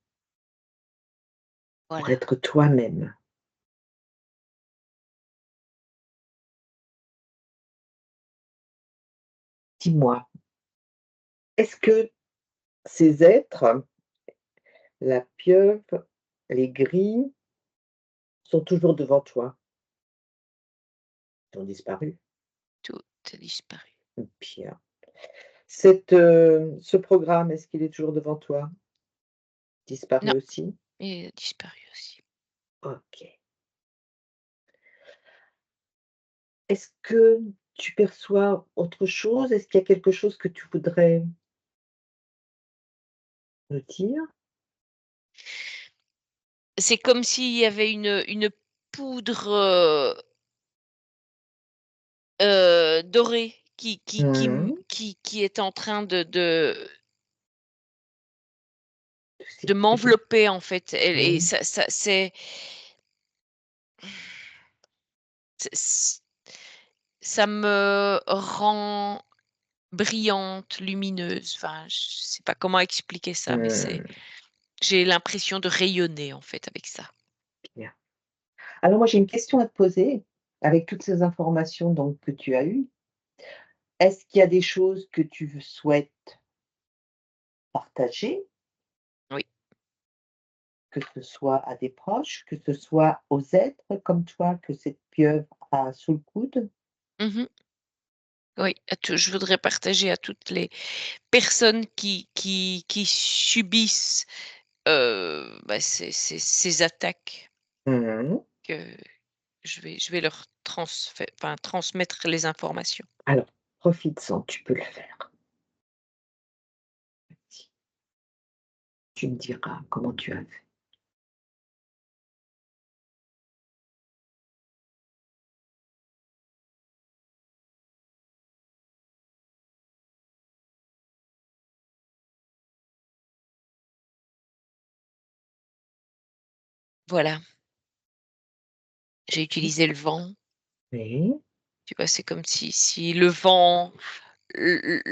pour Voilà. être toi-même. Dis-moi, est-ce que ces êtres, la pieuvre, les grilles, sont toujours devant toi? Ils ont disparu? Tout a disparu. Bien. Ce programme, est-ce qu'il est toujours devant toi? Non, Disparu aussi? il a disparu aussi. OK. Est-ce que tu perçois autre chose? Est-ce qu'il y a quelque chose que tu voudrais me dire? C'est comme s'il y avait une poudre, dorée Mmh. qui est en train De de s'étirer. m'envelopper en fait et Oui. ça c'est ça me rend brillante, lumineuse. Enfin, je sais pas comment expliquer ça, mais Mmh, j'ai l'impression de rayonner, en fait, avec ça. bien. Alors moi, j'ai une question à te poser avec toutes ces informations donc que tu as eues. Est-ce qu'il y a des choses que tu souhaites partager, Oui. que ce soit à des proches, que ce soit aux êtres comme toi que cette pieuvre a sous le coude? Mmh. Oui, je voudrais partager à toutes les personnes qui subissent, bah, ces attaques Mmh. que je vais leur transmettre les informations. Alors, profites-en, tu peux le faire. Tu me diras comment tu as fait. Voilà, j'ai utilisé le vent, Oui, tu vois? C'est comme si le vent l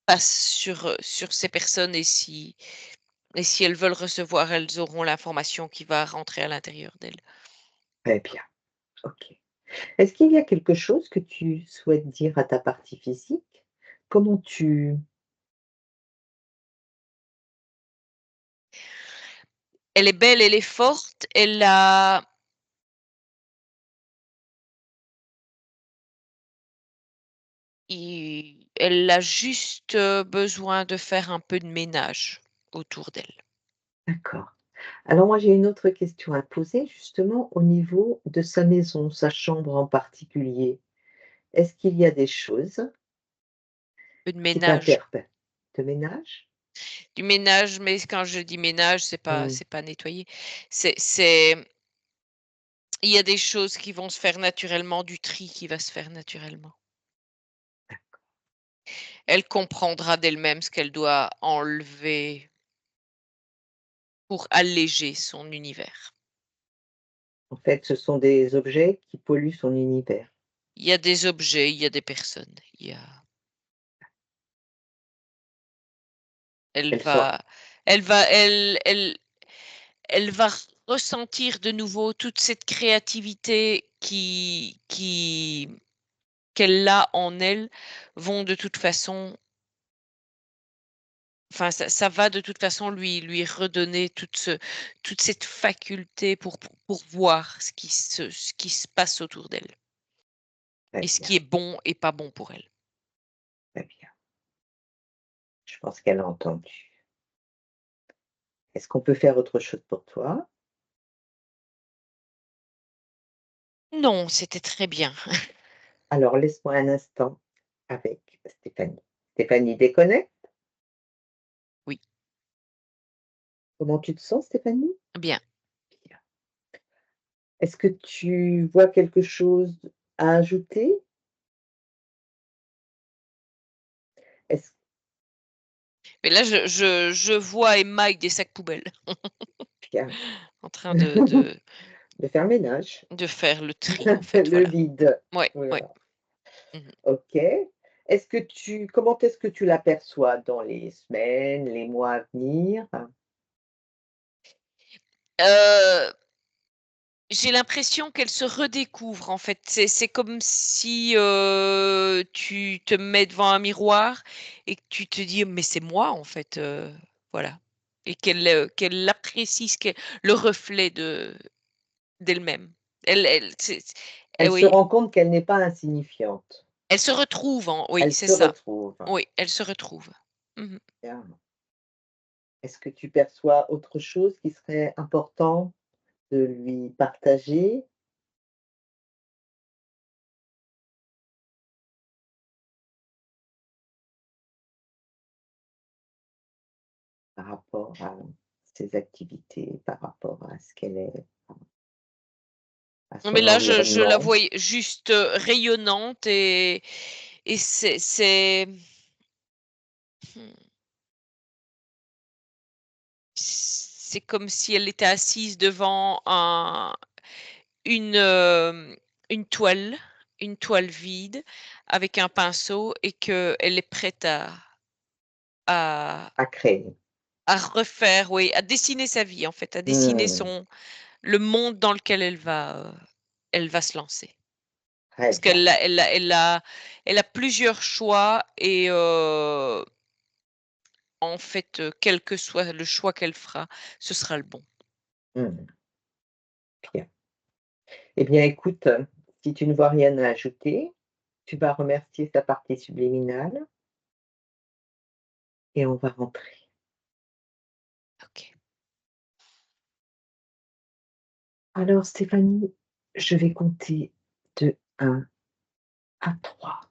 passe sur ces personnes et si elles veulent recevoir, elles auront l'information qui va rentrer à l'intérieur d'elles. très bien, OK. Est-ce qu'il y a quelque chose que tu souhaites dire à ta partie physique? Comment tu Elle est belle, elle est forte, elle a juste, besoin de faire un peu de ménage autour d'elle. d'accord. Alors moi, j'ai une autre question à te poser justement au niveau de sa maison, sa chambre en particulier. Est-ce qu'il y a des choses Un peu de qui ménage. t'interpellent? De ménage? Du ménage, mais quand je dis ménage, c'est pas Mmh, c'est pas nettoyer. C'est il y a des choses qui vont se faire naturellement, du tri qui va se faire naturellement. Elle comprendra d'elle-même ce qu'elle doit enlever pour alléger son univers. en fait, ce sont des objets qui polluent son univers. Il y a des objets, il y a des personnes, elle Elles sont va elle va elle elle elle va ressentir de nouveau toute cette créativité qu'elle a en elle, vont de toute façon, enfin ça va de toute façon lui redonner toute cette faculté pour voir ce qui se passe autour d'elle très et ce bien, qui est bon et pas bon pour elle. très bien. Je pense qu'elle a entendu. Est-ce qu'on peut faire autre chose pour toi? Non, c'était très bien. Alors laisse-moi un instant avec Stéphanie. Stéphanie déconnecte. Oui, Comment tu te sens, Stéphanie? bien. Bien. Est-ce que tu vois quelque chose à ajouter? Est-ce Mais là, je vois Emma avec des sacs poubelles bien en train de faire ménage, de faire le tri, en fait, le voilà. vide, Ouais, ouais. voilà. Mmh. OK. Comment est-ce que tu l'aperçois dans les semaines, les mois à venir? Heu J'ai l'impression qu'elle se redécouvre, en fait. C'est comme si, tu te mets devant un miroir et que tu te dis: «Mais c'est moi, en fait», voilà, et qu'elle apprécie le reflet d'elle-même. Elle se Oui, rend compte qu'elle n'est pas insignifiante. elle se retrouve oui, Elle c'est se ça. retrouve. Oui, elle se retrouve. Mmh. Bien. Est-ce que tu perçois autre chose qui serait important de lui partager par rapport à ses activités, par rapport à ce qu'elle est, à Non, mais son là, je la environnement? voyais juste, rayonnante et mmh c'est comme si elle était assise devant une, une toile vide avec un pinceau et qu'elle est prête à À créer. refaire, oui, à dessiner sa vie, en fait, à dessiner Mmh. le monde dans lequel elle va se lancer. Très Parce bien. elle a plusieurs choix et en fait, quel que soit le choix qu'elle fera, ce sera le bon. Mmh. Bien. Eh bien, écoute, si tu ne vois rien à ajouter, tu vas remercier ta partie subliminale et on va rentrer. OK. Alors Stéphanie, je vais compter de 1 à 3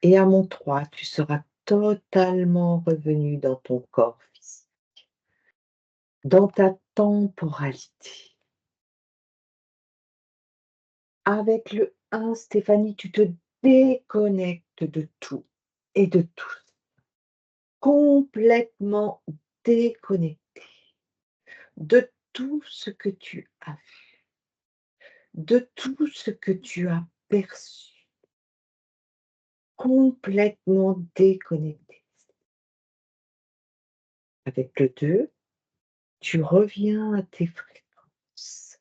et à mon 3, tu seras totalement revenue dans ton corps physique, dans ta temporalité. Avec le 1, Stéphanie, tu te déconnectes de tout et de tous, complètement déconnectée de tout ce que tu as vu, de tout ce que tu as perçu, complètement déconnectée. Avec le 2, tu reviens à tes fréquences.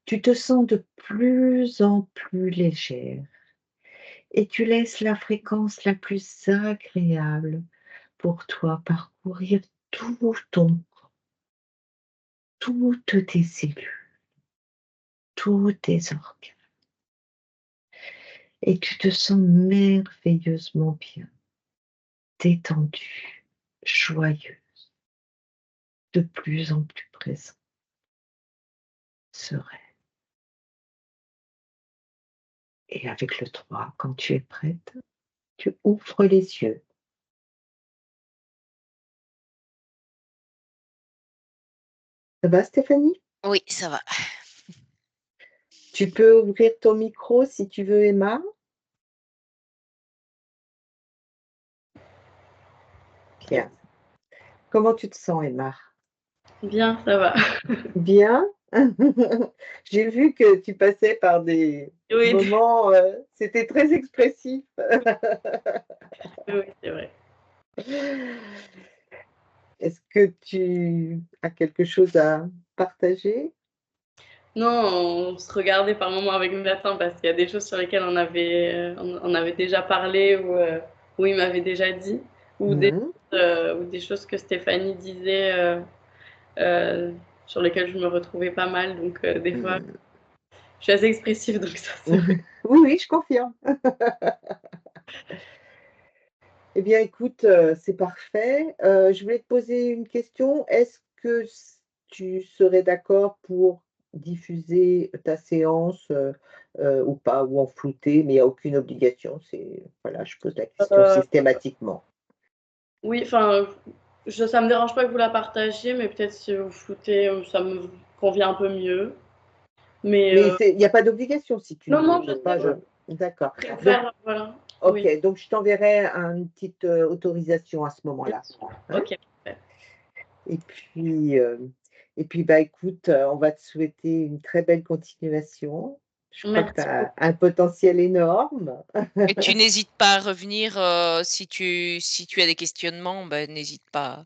Tu te sens de plus en plus légère et tu laisses la fréquence la plus agréable pour toi parcourir tout ton corps, toutes tes cellules, tous tes organes. Et tu te sens merveilleusement bien, détendue, joyeuse, de plus en plus présente, sereine. Et avec le 3, quand tu es prête, tu ouvres les yeux. Ça va Stéphanie? Oui, ça va. Tu peux ouvrir ton micro si tu veux, Emma. Bien. Comment tu te sens, Emma? Bien, ça va. Bien? J'ai vu que tu passais par des Oui, moments, c'était très expressif. oui, c'est vrai. Est-ce que tu as quelque chose à partager? Non, on se regardait par moments avec Nathan parce qu'il y a des choses sur lesquelles on avait déjà parlé ou il m'avait déjà dit, Mmh. ou des choses que Stéphanie disait sur lesquelles je me retrouvais pas mal. Donc, des fois, Mmh. je suis assez expressive, donc ça se voit. Oui, oui, je confirme. Eh bien, écoute, c'est parfait. Je voulais te poser une question. Est-ce que tu serais d'accord pour diffuser ta séance, ou pas, ou en flouté, mais il y a aucune obligation? C'est voilà, je pose la question Euh, systématiquement. oui, enfin, ça me dérange pas que vous la partagiez, mais peut-être si vous foutez, ça me convient un peu mieux. Mais Mais il y a pas d'obligation si tu non, ne non, je veux sais, pas, d'accord. je Donc préfère, voilà. Oui, OK, donc je t'enverrai une petite, autorisation à ce moment-là, hein? ok. Parfait. Et puis, bah, écoute, on va te souhaiter une très belle continuation. Je crois que tu Merci as beaucoup. un potentiel énorme. Et tu n'hésites pas à revenir, si tu as des questionnements, ben, n'hésite pas